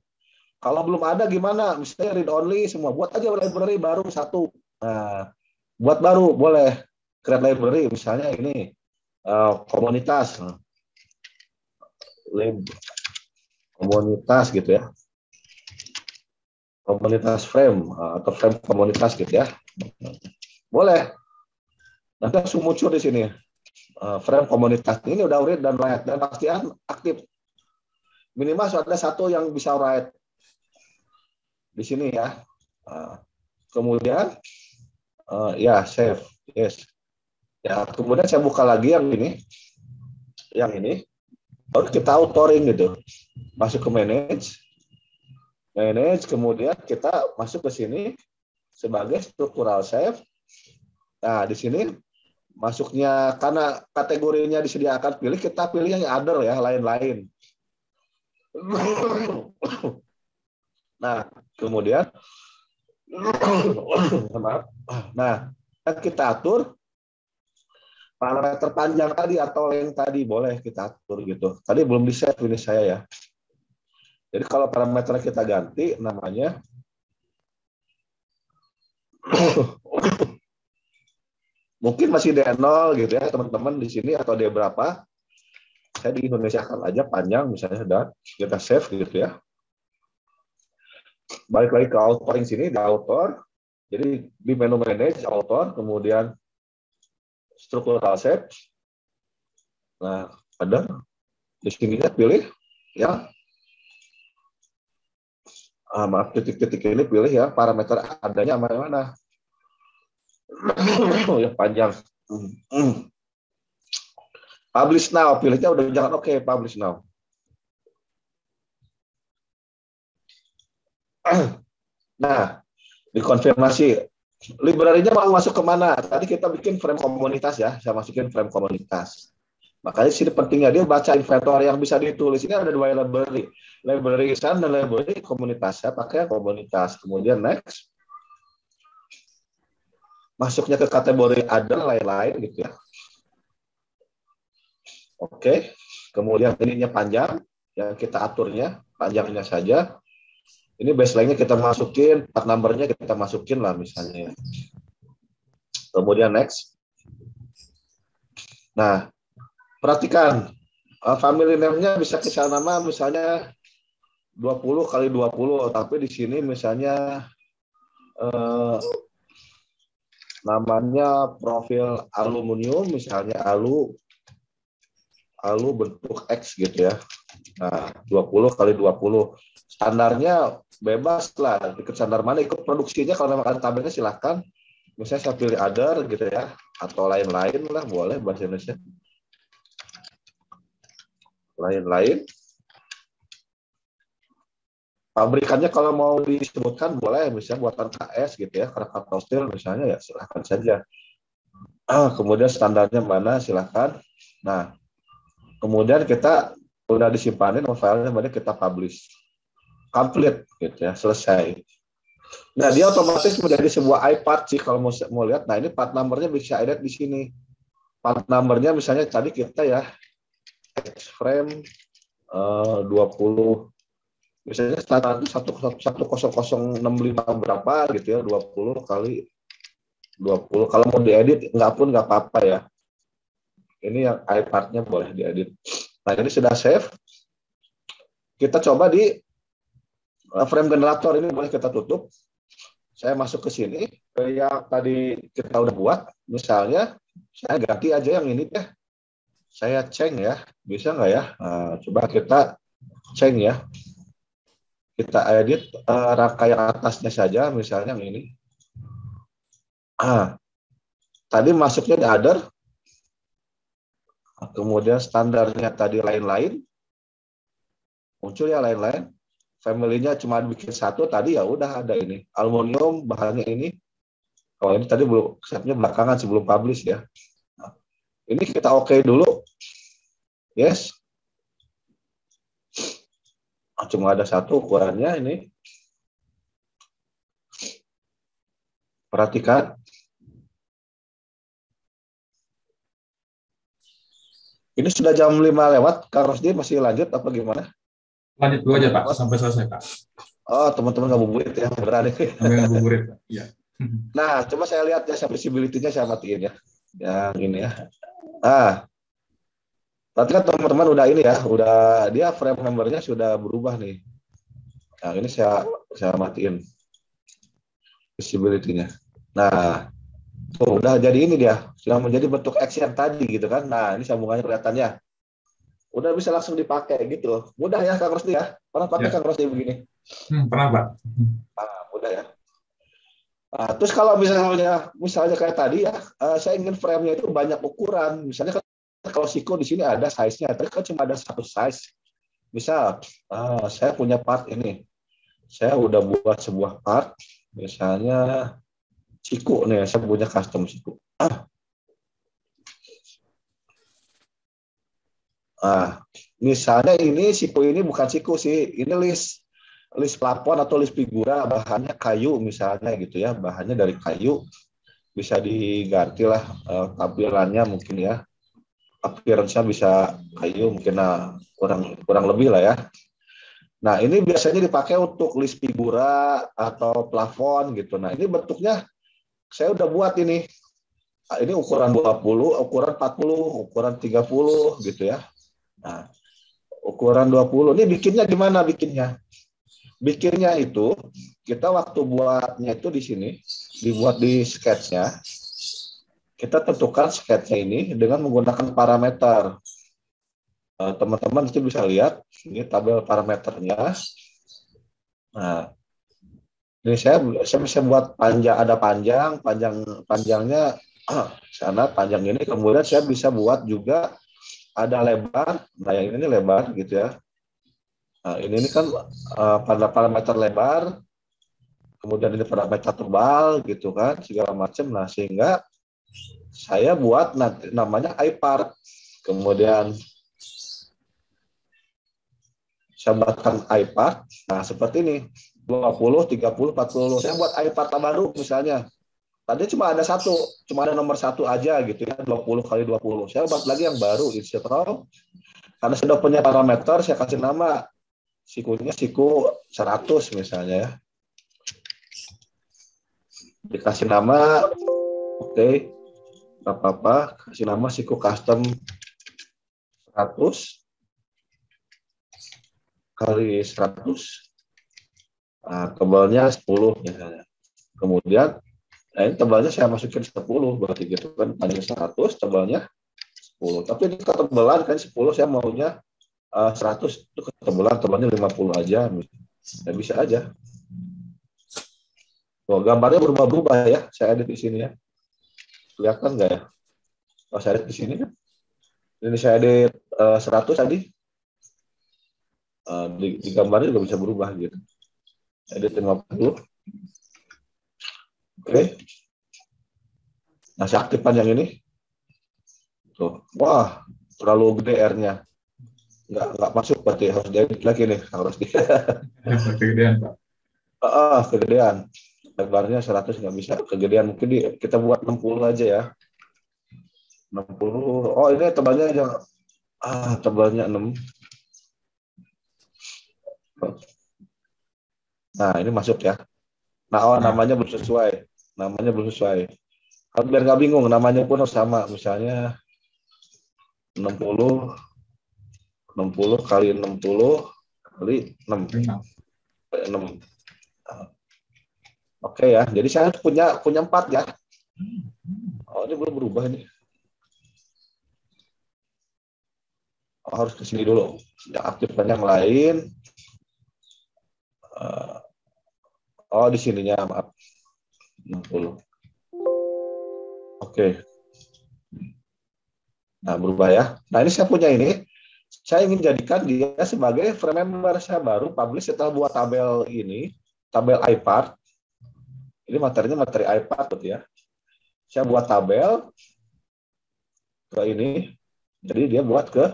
Kalau belum ada gimana? Misalnya read only semua, buat aja library baru satu. Nah, buat baru boleh create library misalnya ini komunitas. lib komunitas gitu ya. Komunitas frame atau frame komunitas gitu ya. Boleh. Nanti langsung muncul di sini. Frame komunitas ini udah read dan write dan pasti aktif. Minimal ada satu yang bisa write di sini ya. Kemudian ya save. Yes. Ya, kemudian saya buka lagi yang ini. Yang ini. Baru kita authoring gitu. Masuk ke manage, kemudian kita masuk ke sini sebagai structural save. Nah, di sini masuknya karena kategorinya disediakan pilih, kita pilih yang other ya, lain-lain. Nah, kemudian nah, kita atur parameter panjang tadi atau length tadi boleh kita atur gitu. Tadi belum di-save ini saya ya. Jadi kalau parameter kita ganti namanya mungkin masih D0 gitu ya teman-teman di sini atau D berapa. Saya di Indonesia akan aja panjang misalnya dan kita save gitu ya. Balik lagi ke authoring sini di author. Jadi di menu manage author kemudian structural save. Nah, ada di sini ya pilih ya. Maaf titik-titik ini pilih ya parameter adanya mana. Ya panjang. Publish now, pilihnya udah jangan oke, publish now. Nah, dikonfirmasi library-nya mau masuk ke mana? Tadi kita bikin frame komunitas ya, saya masukin frame komunitas. Makanya sini pentingnya dia baca inventory yang bisa ditulis. Ini ada dua library, library isan dan library komunitas. Saya pakai komunitas. Kemudian next, masuknya ke kategori other lain-lain gitu ya. Oke, kemudian ininya panjang, yang kita aturnya panjangnya saja. Ini baseline-nya kita masukin, part number-nya kita masukin lah misalnya. Kemudian next. Nah, perhatikan, family name-nya bisa kisah nama misalnya 20 kali 20, tapi di sini misalnya namanya profil aluminium, misalnya alu bentuk X gitu ya. Nah, 20 kali 20. Standarnya bebas lah, ikut standar mana, ikut produksinya, kalau memang ada tabelnya silahkan. Misalnya saya pilih other gitu ya, atau lain-lain lah, boleh bahasa Indonesia. Lain-lain. Pabrikannya kalau mau disebutkan boleh, misalnya buatan KS gitu ya, Krakatau Steel misalnya ya silahkan saja. Kemudian standarnya mana silahkan. Nah, kemudian kita udah disimpanin filenya, kemudian kita publish. Complete gitu ya, selesai. Nah, dia otomatis menjadi sebuah iPad sih kalau mau lihat. Nah, ini part number-nya bisa edit di sini. Part number-nya misalnya tadi kita ya frame 20 misalnya standar itu 10065 berapa gitu ya, 20 kali 20. Kalau mau diedit enggak pun enggak apa-apa ya. Ini yang iPad-nya boleh diedit. Nah, ini sudah save. Kita coba di frame generator ini boleh kita tutup. Saya masuk ke sini, yang tadi kita udah buat, misalnya saya ganti aja yang ini deh. Saya ceng ya, bisa nggak ya? Nah, coba kita ceng ya. Kita edit rangkaian atasnya saja, misalnya yang ini. Tadi masuknya di other, kemudian standarnya tadi lain-lain, muncul ya lain-lain. Family-nya cuma bikin satu tadi ya udah ada ini aluminium bahannya ini. Kalau ini tadi belum setnya belakangan sebelum publish ya. Nah, ini kita oke dulu. Yes. Cuma ada satu ukurannya ini. Perhatikan. Ini sudah jam 5 lewat. Kak Rosdi masih lanjut apa gimana? Lanjut dulu aja Pak, sampai selesai Pak. Oh, teman-teman ngabuburit ya, berani. Ngabuburit Pak. Iya. Nah, coba saya lihat ya, visibility-nya saya matiin ya. Yang ini ya. Berarti kan teman-teman udah ini ya, udah dia frame membernya sudah berubah nih. Nah, ini saya matiin visibility-nya. Nah, tuh udah jadi ini dia, sudah menjadi bentuk X yang tadi gitu kan. Nah, ini sambungannya kelihatannya. Udah bisa langsung dipakai gitu. Mudah ya Kang Rosdi ya. Pernah pakai Ya. Kang Rosdi begini? Pernah Pak. Mudah ya. Nah, terus kalau misalnya kayak tadi ya, saya ingin frame-nya itu banyak ukuran. Misalnya kan kalau Siko di sini ada size-nya, tapi kan cuma ada satu size. Misal, saya punya part ini. Saya udah buat sebuah part, misalnya siku nih, saya punya custom siku. Misalnya ini siku ini bukan siku sih, ini list plafon atau list figura, bahannya kayu misalnya gitu ya, bahannya dari kayu, bisa diganti lah tampilannya mungkin ya, appearance-nya bisa kayu mungkin, nah kurang kurang lebih lah ya. Nah ini biasanya dipakai untuk list figura atau plafon gitu. Nah ini bentuknya saya udah buat ini. Ini ukuran 20, ukuran 40, ukuran 30 gitu ya. Nah, ukuran 20. Ini bikinnya gimana bikinnya? Bikinnya itu kita waktu buatnya itu di sini dibuat di sketchnya. Kita tentukan sketchnya ini dengan menggunakan parameter. Teman-teman itu bisa lihat ini tabel parameternya. Nah, ini saya bisa buat panjang, ada panjangnya sana panjang ini, kemudian saya bisa buat juga ada lebar. Nah yang ini lebar gitu ya. Nah, ini kan pada parameter lebar, kemudian ini parameter tebal gitu kan, segala macam. Nah sehingga saya buat nanti namanya iPart, kemudian saya buatkan iPart. Nah seperti ini 20, 30, 40. Saya buat iPart baru misalnya. Tadi cuma ada satu, cuma ada nomor satu aja gitu ya, 20 kali 20. Saya buat lagi yang baru, install. Karena sudah punya parameter, saya kasih nama sikunya siku 100 misalnya ya. Dikasih nama, oke, nggak apa-apa, kasih nama siku custom 100 kali 100, nah, tebalnya 10 misalnya. Kemudian, nah ini tebalnya saya masukin 10, berarti gitu kan, panjang 100, tebalnya 10. Tapi ini ketebalan kan 10, saya maunya 100 itu tebalnya 50 aja, ya bisa aja. Oh, gambarnya berubah-ubah ya, saya edit di sini ya. Kelihatan nggak ya? Kalau saya edit di sini kan, ini saya edit 100 tadi, di gambarnya juga bisa berubah gitu. Edit 50. Oke. Nah, saya aktifkan yang ini. Tuh. Wah, terlalu gede R-nya. Nggak masuk, berarti harus diedit lagi nih. Harus di Kegedean Pak. kegedean. Lebarnya 100 nggak bisa. Kegedean mungkin kita buat 60 aja ya. 60. Oh, ini tebalnya aja. Tebalnya 6. Nah, ini masuk ya. Nah, Nah, namanya belum sesuai. Namanya belum sesuai. Kalau biar nggak bingung, namanya pun harus sama. Misalnya 60, 60 kali 60 kali 6. 6. Oke ya. Jadi saya punya 4 ya. Oh, ini belum berubah ini. Oh, harus ke sini dulu. Yang aktifkan yang lain. Oh, di sininya, maaf. 60. Oke. Nah, berubah ya. Nah, ini saya punya ini. Saya ingin jadikan dia sebagai frame member. Saya baru publish setelah buat tabel ini. Tabel iPart. Ini materinya materi iPart gitu ya. Saya buat tabel ke ini. Jadi dia buat ke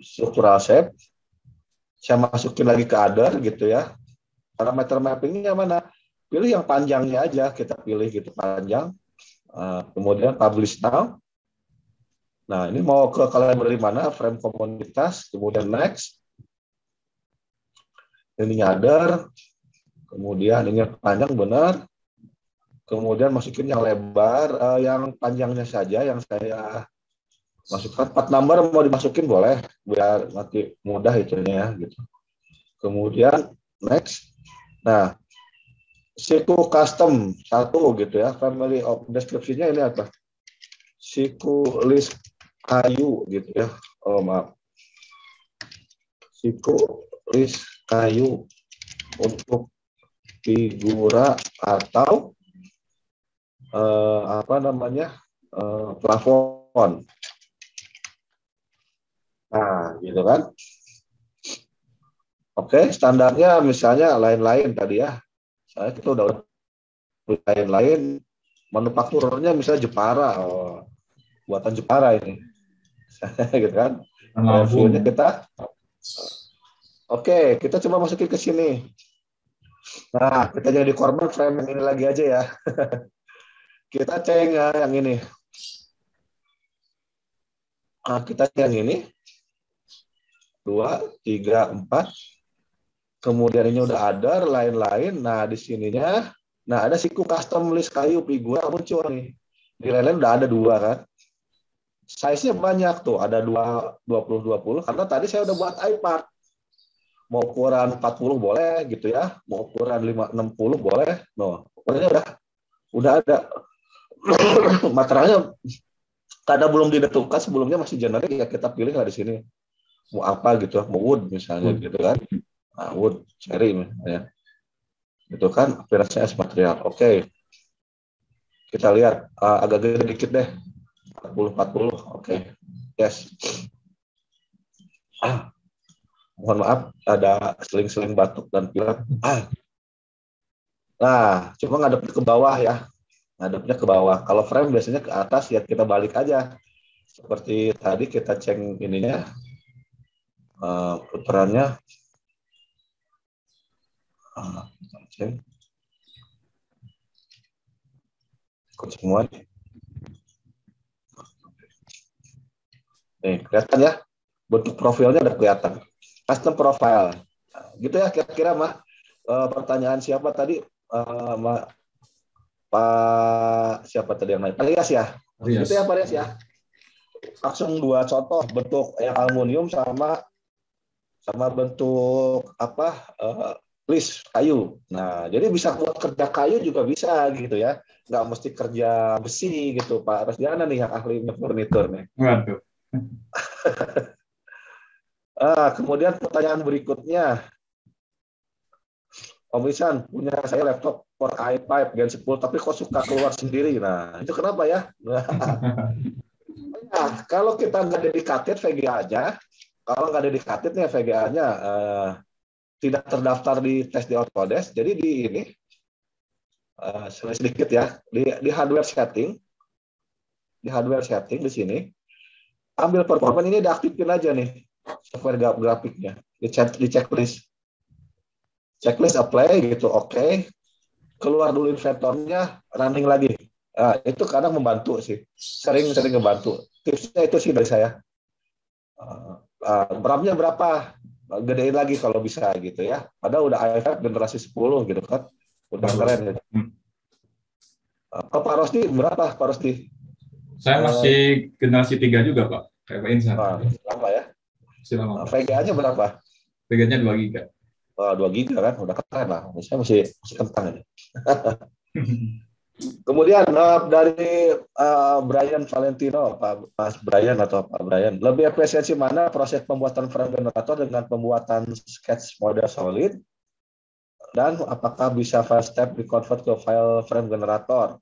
structural shape. Saya masukin lagi ke other gitu ya. Parameter mappingnya mana? Pilih yang panjangnya aja, kita pilih gitu panjang. Kemudian publish now. Nah ini mau ke library mana? Frame komunitas. Kemudian next. Ini other. Kemudian ini panjang benar. Kemudian masukin yang lebar, yang panjangnya saja yang saya Masukkan part number mau dimasukin boleh biar nanti mudah itunya ya gitu. Kemudian next. Nah, siku custom satu gitu ya. Family of deskripsinya ini apa? Siku list kayu gitu ya. Oh maaf. Siku list kayu untuk figura atau apa namanya plafon. Nah, gitu kan. Oke, standarnya misalnya lain-lain tadi ya. Saya kita udah lain-lain. Manufakturernya misalnya Jepara, oh, buatan Jepara ini, gitu kan. Lampu. Reviewnya kita, oke, kita coba masukin ke sini. Nah, kita jadi korban frame yang ini lagi aja ya. Kita cek yang ini. Nah, kita cek yang ini. 2, 3, 4. Kemudian ini udah ada lain-lain. Nah, di sininya, nah ada siku custom list kayu figura muncul nih. Di lain-lain udah ada 2 kan. Size-nya banyak tuh, ada 20 karena tadi saya udah buat iPad. Mau ukuran 40 boleh gitu ya, mau ukuran 60 boleh. No, ukurannya udah ada. Materialnya karena belum ditentukan sebelumnya masih generik ya kita pilih lah di sini. Mau apa gitu, mau wood misalnya gitu kan. Nah, wood cherry misalnya. Itu kan appearance as material. Oke. Kita lihat agak gede dikit deh. 40. Oke. Yes. Mohon maaf ada seling-seling batuk dan pilek. Nah, cuma ngadepnya ke bawah ya. Ngadepnya ke bawah. Kalau frame biasanya ke atas ya kita balik aja. Seperti tadi kita cek ininya putarannya kita cek ikut semua nih kelihatan ya bentuk profilnya udah kelihatan custom profile nah, gitu ya kira-kira mah pertanyaan siapa tadi Pak siapa tadi yang naik Pak Rias ya gitu ya Pak Rias ya langsung 2 contoh bentuk yang aluminium sama bentuk apa list kayu. Nah, jadi bisa buat kerja kayu juga bisa gitu ya. Nggak mesti kerja besi gitu, Pak Rasdiana nih yang ahli furnitur nih. Waduh. Kemudian pertanyaan berikutnya. Om Isan, punya saya laptop Core i5 Gen 10, tapi kok suka keluar sendiri. Nah, itu kenapa ya? Nah, kalau kita nggak dedikated VGA-nya, kalau nggak dedikated nih VGA-nya tidak terdaftar di tes di Autodesk, jadi di ini sedikit ya di hardware setting di sini ambil performa ini diaktifin aja nih software grafiknya di checklist apply gitu oke. Keluar dulu inventornya running lagi itu kadang membantu sih sering ngebantu tipsnya itu sih dari saya RAM-nya berapa gedein lagi kalau bisa gitu ya padahal udah i5 generasi 10 gitu kan udah keren gitu. Pak Rosdi berapa Pak Rosdi? Saya masih generasi 3 juga, Pak. Kayak Pak Insan. Lama ya. VGA-nya berapa? VGA-nya 2 giga. 2 giga kan, udah keren lah. Saya masih kentang ini. Kemudian dari Brian Valentino, Mas Brian atau Pak Brian, lebih efisiensi mana proses pembuatan frame generator dengan pembuatan sketch model solid? Dan apakah bisa file step di-convert ke file frame generator?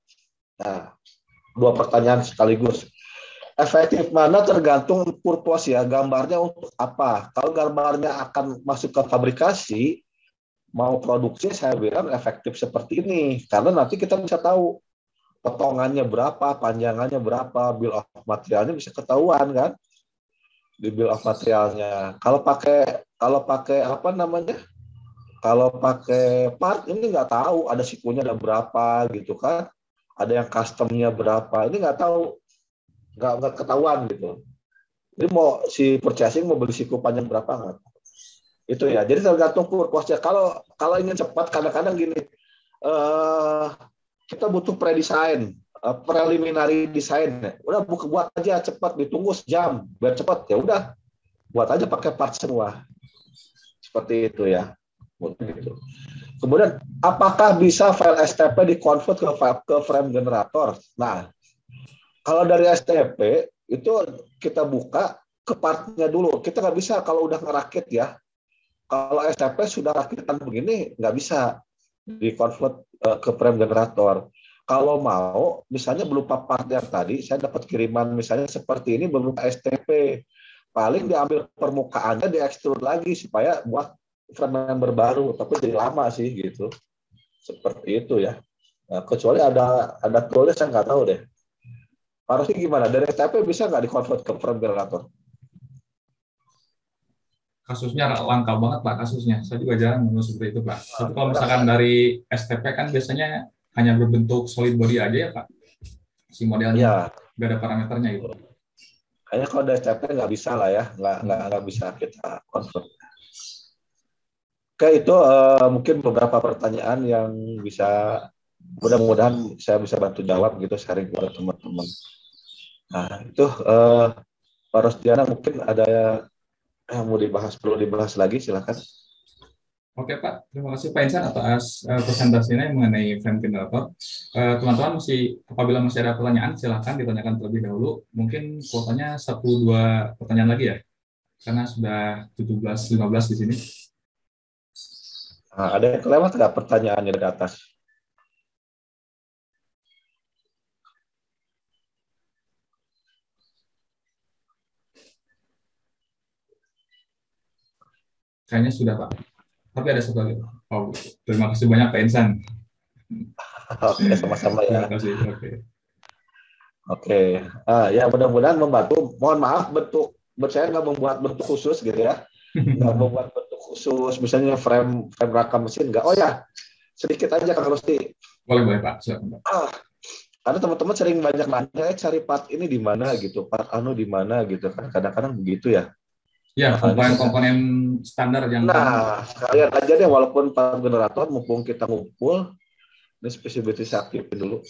Nah, 2 pertanyaan sekaligus. Efektif mana tergantung purpose ya, gambarnya untuk apa. Kalau gambarnya akan masuk ke fabrikasi, mau produksi, saya bilang efektif seperti ini. Karena nanti kita bisa tahu potongannya berapa, panjangannya berapa, bill of materialnya bisa ketahuan kan. Di bill of materialnya. Kalau pakai apa namanya? Kalau pakai part ini nggak tahu ada sikunya ada berapa gitu kan. Ada yang customnya berapa, ini nggak tahu. Nggak ketahuan gitu. Jadi mau si purchasing mau beli siku panjang berapa nggak? Itu ya. Jadi tergantung purpose-nya. Kalau ingin cepat kadang-kadang gini, kita butuh pre-design. preliminary design. Udah buat aja cepat, ditunggu sejam biar cepat. Ya udah, buat aja pakai part semua. Seperti itu ya. Gitu. Kemudian apakah bisa file STP di-convert ke frame generator? Nah, kalau dari STP itu kita buka ke partnya dulu. Kita nggak bisa kalau udah ngerakit ya. Kalau STP sudah rakitan begini nggak bisa di-convert ke frame generator. Kalau mau, misalnya berupa part yang tadi, saya dapat kiriman misalnya seperti ini berupa STP. Paling diambil permukaannya, diekstrud lagi supaya buat frame member baru, tapi jadi lama sih gitu. Seperti itu ya. Nah, kecuali ada toolnya saya nggak tahu deh. Harusnya gimana? Dari STP bisa nggak di-convert ke frame generator? Kasusnya langka banget Pak kasusnya. Saya juga jarang menemukan seperti itu Pak. Tapi kalau misalkan dari STP kan biasanya hanya berbentuk solid body aja ya Pak, si modelnya. Ya, Nggak ada parameternya itu. kayaknya kalau dari STP nggak bisa lah ya, nggak bisa kita convert. Oke, itu mungkin beberapa pertanyaan yang bisa, mudah-mudahan saya bisa bantu jawab gitu, sharing kepada teman-teman. Nah, itu Pak Rosdiana mungkin ada yang mau dibahas, perlu dibahas lagi, silakan. Oke Pak, terima kasih Pak Insan atas presentasinya mengenai frame generator. Teman-teman apabila masih ada pertanyaan, silakan ditanyakan terlebih dahulu. Mungkin kuotanya 1-2 pertanyaan lagi ya, karena sudah 17-15 di sini. Nah, ada yang kelewat nggak pertanyaannya dari atas? Kayaknya sudah Pak. Tapi ada satu lagi. Oh, terima kasih banyak Pak Insan. Oke, sama-sama ya. Terima kasih. Oke. Oke, ya mudah-mudahan membantu. Mohon maaf saya nggak membuat bentuk khusus gitu ya, nggak membuat bentuk khusus, misalnya frame rakam mesin nggak. Oh ya, sedikit aja Kang Rusti. Boleh Pak. Silakan Pak. Karena teman-teman sering banyak nanya, cari part ini di mana gitu, part anu di mana gitu kan, kadang-kadang begitu ya. Ya, komponen-komponen standar yang. Nah, sekalian aja deh, walaupun part generator, mumpung kita ngumpul, ini spesifikasi saya aktifin dulu.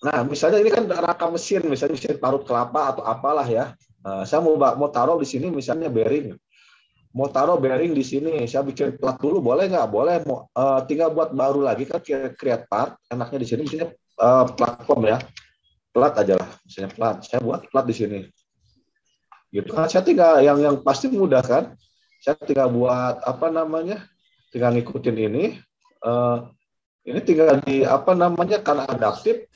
Nah, misalnya ini kan rakam mesin, misalnya mesin parut kelapa atau apalah ya. Nah, saya mau taruh di sini misalnya bearing. Mau taruh bearing di sini, saya bikin plat dulu, boleh nggak? Boleh. Tinggal buat baru lagi kan, create part. Enaknya di sini misalnya platform ya, plat aja lah, misalnya plat. Saya buat plat di sini. Gitu kan? Saya tinggal yang pasti mudah kan. Saya tinggal buat apa namanya? Tinggal ngikutin ini. Ini tinggal di apa namanya, karena adaptif.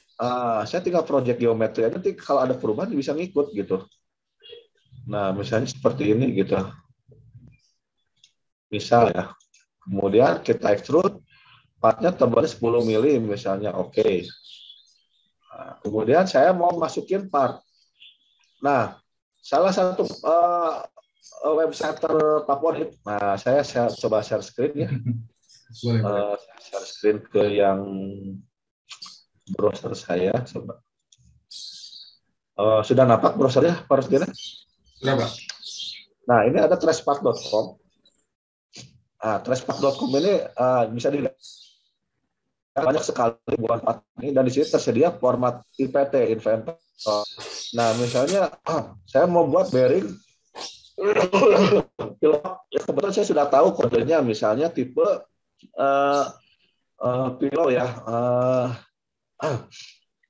Saya tinggal project geometri, nanti kalau ada perubahan bisa ngikut gitu. Nah, misalnya seperti ini gitu. Misal ya. Kemudian kita extrude, partnya tebalnya 10 mili misalnya, oke. Nah, kemudian saya mau masukin part. Nah, salah satu website favorit. Nah, saya coba share screen ya. Boleh. Share screen ke yang browser saya, coba. Sudah nampak browsernya, Pak Rusdina? Sudah, Pak. Nah, ini ada trashpack.com. Nah, trashpack.com ini bisa dilihat banyak sekali bukan part ini, dan di sini tersedia format IPT, Inventor. Nah, misalnya saya mau buat bearing pilot, ya kebetulan saya sudah tahu kodenya, misalnya tipe pilot ya.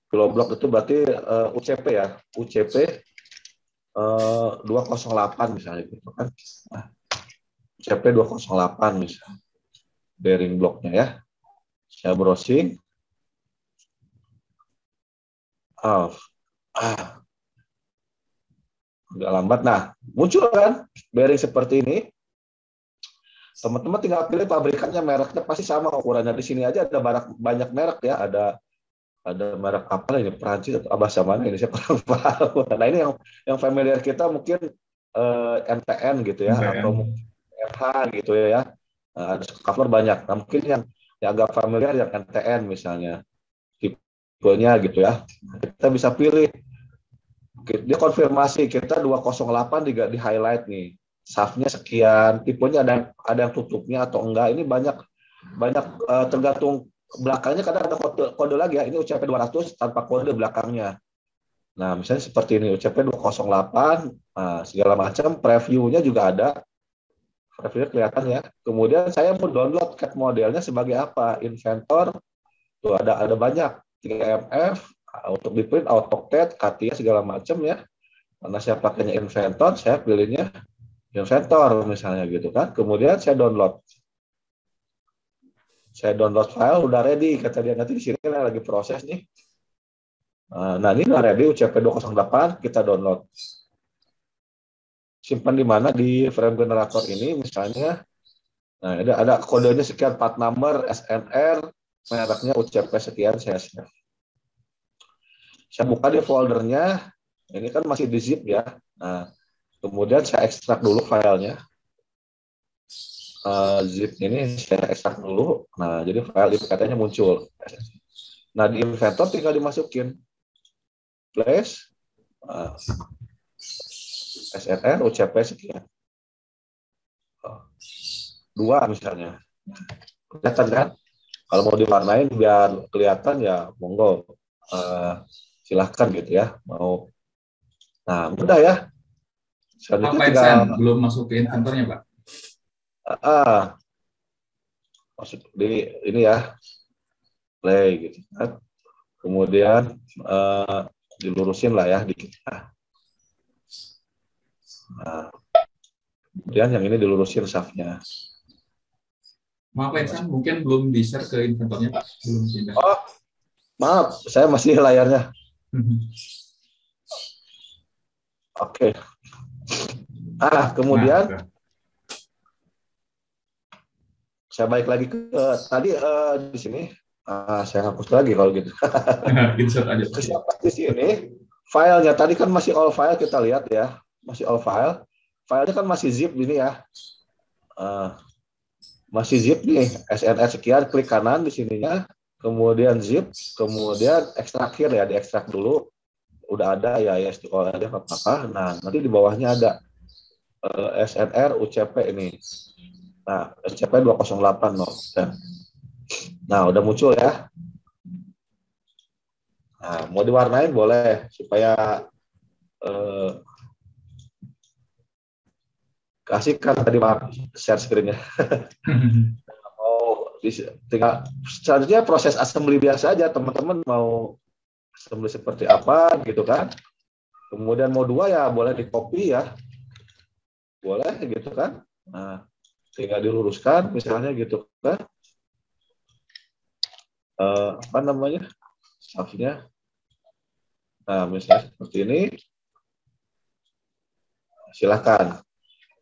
Pilot block itu berarti UCP ya, UCP 208 misalnya gitu kan. Nah, UCP 208 misalnya bearing blocknya ya. Saya browsing. Agak lambat. Nah, muncul kan bearing seperti ini. Teman-teman tinggal pilih pabrikannya, mereknya pasti sama ukurannya. Di sini aja ada banyak merek ya, ada merek apa ini, Perancis atau bahasa mana ini saya kurang paham. Nah, ini yang familiar kita mungkin NTN gitu ya, atau RH gitu ya. Nah, ada cover banyak. Nah, mungkin yang agak familiar yang NTN misalnya, tipenya gitu ya. Kita bisa pilih. Dia konfirmasi kita 208 di highlight nih. Shaftnya sekian, tipenya ada yang tutupnya atau enggak. Ini banyak tergantung belakangnya kadang ada kode lagi ya, ini UCP 200 tanpa kode belakangnya. Nah, misalnya seperti ini, UCP 208, nah, segala macam, previewnya juga ada, previewnya kelihatan ya. Kemudian saya mau download CAD modelnya sebagai apa? Inventor, tuh ada banyak, 3MF, untuk di print, AutoCAD, CATIA, segala macam ya. Karena saya pakainya Inventor, saya pilihnya Inventor misalnya gitu kan. Kemudian saya download. Saya download file, udah ready, kata dia, nanti di sini lagi proses nih. Nah, ini udah ready, UCP 208, kita download. Simpan di mana? Di frame generator ini misalnya. Nah, ada kodenya sekian, part number, SNR, mereknya UCP sekian, saya save. Saya buka di foldernya, ini kan masih di zip ya. Nah, kemudian saya ekstrak dulu filenya. Zip ini saya ekstrak dulu. Nah, jadi file IPT-nya muncul. Nah, di Inventor tinggal dimasukin. Place, SNR, UCP sekian. 2 misalnya. Kelihatan kan? Kalau mau diwarnain biar kelihatan ya monggo. Silahkan gitu ya. Nah, mudah ya. Pak Selanjutnya tinggal Ensan, belum masuk ke inventornya, Pak. masuk di ini ya, play gitu kan. Kemudian dilurusin lah ya dikit. Nah, kemudian yang ini dilurusin shaftnya. Maaf Pak Ensan, mungkin belum di-share ke inventornya, Pak. Belum pindah. Oh, maaf, saya masih layarnya. Oke. Kemudian Nah, saya balik lagi ke tadi di sini. Saya hapus lagi kalau gitu. insert aja, Pak. Di sini filenya tadi kan masih all file, kita lihat ya, masih all file. Filenya kan masih zip ini ya. Masih zip nih, SNR sekian, klik kanan di sininya, kemudian zip, kemudian ekstrakir ya, diekstrak dulu. Udah ada ya, kalau ada apa-apa. Nah, nanti di bawahnya ada SNR UCP ini. Nah, UCP 208 no. Nah, udah muncul ya. Nah, mau diwarnain boleh supaya kasihkan tadi, maaf, share screen-nya. Tinggal selanjutnya proses assembly biasa aja, teman-teman mau assembly seperti apa gitu kan. Kemudian mau 2 ya boleh di copy ya, boleh gitu kan. Nah, tinggal diluruskan misalnya gitu kan. Apa namanya, staffnya. Nah, misalnya seperti ini, silahkan.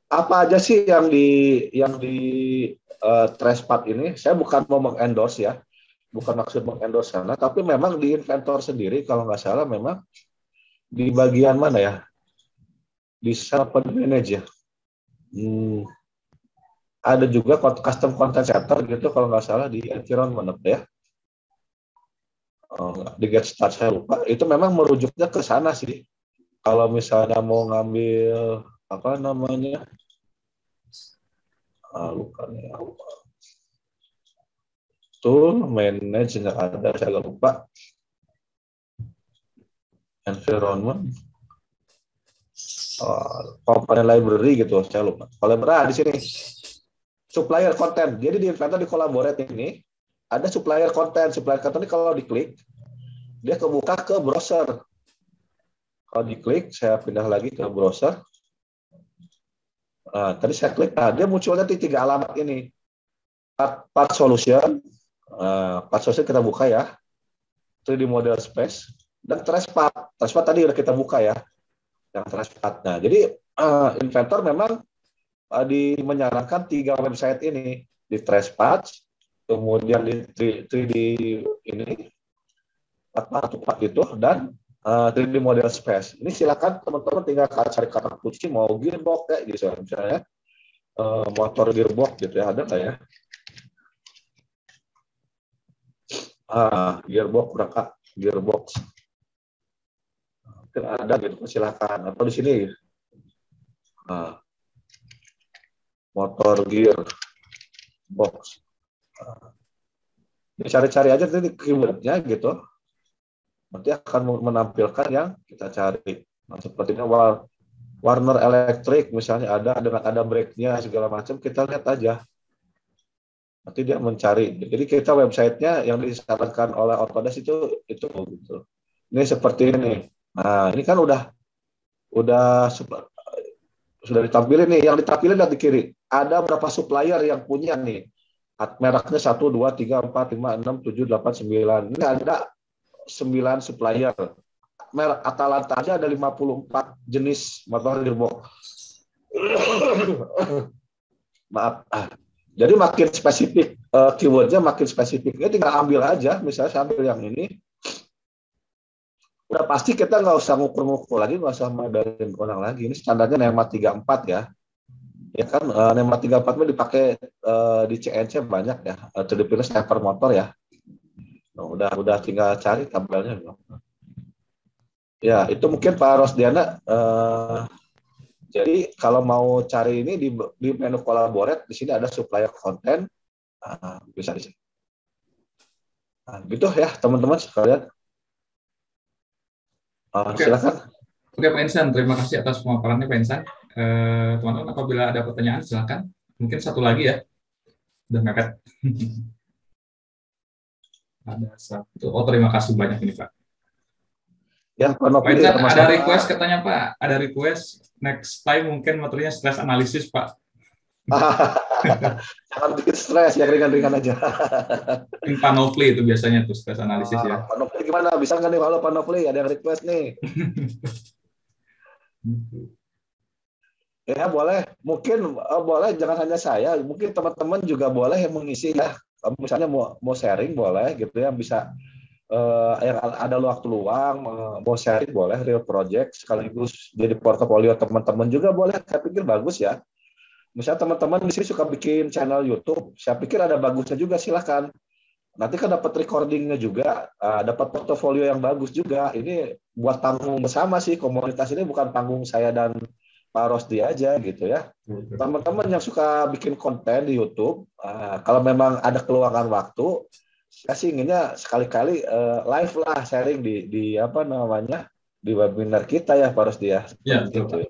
Apa aja sih yang di tracepad ini? Saya bukan mau mengendorse ya, bukan maksud mengendorse sana, tapi memang di Inventor sendiri kalau nggak salah memang di bagian mana ya, di Open Manage ya. Ada juga custom content center gitu kalau nggak salah di environment ya. Di get start saya lupa. Itu memang merujuknya ke sana sih. Kalau misalnya mau ngambil apa namanya, lupa nih. Tool manage nggak ada, saya agak lupa. Environment, component library gitu, saya lupa. Kalau di sini supplier content. Jadi di Inventor di collaborate ini ada supplier content. Supplier content ini kalau diklik dia kebuka ke browser. Kalau diklik, saya pindah lagi ke browser. Tadi saya klik, dia munculnya di 3 alamat ini. Part solution, part solution kita buka ya. 3D model space dan tracepad. Tracepad tadi udah kita buka ya. Yang tracepad. Nah, jadi Inventor memang menyarankan 3 website ini, di tracepad, kemudian di 3D ini, part itu, dan 3D model space. Ini silakan teman-teman tinggal cari kata kunci, mau gearbox kayak gitu misalnya, motor gearbox gitu ya, ada nggak ya? Gearbox berangkat, gearbox mungkin ada gitu, silakan. Atau di sini motor gearbox. Cari-cari aja nanti keywordnya gitu, nanti akan menampilkan yang kita cari. Nah, sepertinya Warner Electric misalnya ada breaknya segala macam, kita lihat aja. Nanti dia mencari. Jadi kita websitenya yang disarankan oleh Autodesk itu gitu. Ini seperti ini. Nah, ini kan udah sudah ditampilin nih. Yang ditampilin lihat di kiri. Ada berapa supplier yang punya nih? Mereknya 1, 2, 3, 4, 5, 6, 7, 8, 9. Ini ada 9 supplier. Merek Atalanta aja ada 54 jenis motor gearbox. Maaf. Jadi makin spesifik, keywordnya makin spesifik. Ini tinggal ambil aja, misalnya saya ambil yang ini, udah pasti kita nggak usah ngukur-ngukur lagi, nggak usah modelin orang lagi. Ini standarnya NEMA 34 ya. Ya kan, NEMA 34 itu dipakai di CNC banyak ya, 3D printer stepper motor ya. Nah, udah tinggal cari tabelnya. Ya, itu mungkin Pak Rosdiana. Jadi kalau mau cari ini di menu collaborate, di sini ada supplier konten, bisa di sini. Nah, gitu ya teman-teman sekalian. Oke, Silakan. oke Pak Insan, terima kasih atas pemaparannya Pak Insan. Teman-teman, apabila ada pertanyaan silakan. Mungkin satu lagi ya, udah mepet. Ada satu. Oh, terima kasih banyak ini Pak. Ya, Pak Pak Nopri, Insan, ada sama-sama. request katanya Pak, ada request next time mungkin materinya stress analisis Pak. Jangan bikin stres, yang ringan-ringan aja. Mungkin Pak Nofli itu biasanya tuh stress analisis ya. Pak Nopri gimana? Bisa nggak nih? Halo Pak Nopri, ada yang request nih. Ya boleh, mungkin boleh, jangan hanya saya, mungkin teman-teman juga boleh yang mengisi ya. Misalnya mau sharing boleh gitu ya, bisa yang ada waktu luang mau sharing boleh, real project sekaligus jadi portofolio teman-teman juga boleh. Saya pikir bagus ya. Misalnya teman-teman di sini suka bikin channel YouTube, saya pikir ada bagusnya juga, silakan. Nanti kan dapat recordingnya juga, dapat portofolio yang bagus juga. Ini buat tanggung bersama sih, komunitas ini bukan tanggung saya dan Pak Rosdi aja gitu ya. Teman-teman yang suka bikin konten di YouTube, kalau memang ada keluangan waktu, saya sih inginnya sekali-kali live lah, sharing di apa namanya, di webinar kita ya Pak Rosdi ya. Ya, betul Gitu. Pak.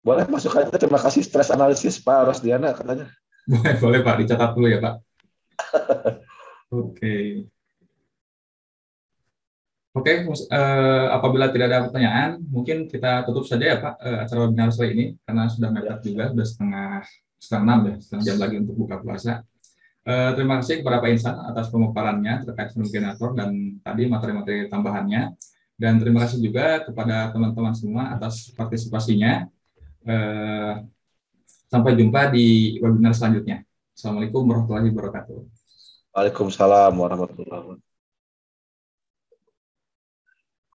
Boleh masuk aja, terima kasih stress analisis Pak Rosdiana katanya. Boleh Pak, dicatat dulu ya Pak. Oke. Oke, apabila tidak ada pertanyaan, mungkin kita tutup saja ya Pak acara webinar sore ini karena sudah mepet juga, sudah setengah 6 ya, setengah jam lagi untuk buka puasa. Terima kasih kepada Pak Insan atas pemaparannya terkait film generator dan tadi materi-materi tambahannya. Dan terima kasih juga kepada teman-teman semua atas partisipasinya. Sampai jumpa di webinar selanjutnya. Assalamualaikum warahmatullahi wabarakatuh. Waalaikumsalam warahmatullahi wabarakatuh.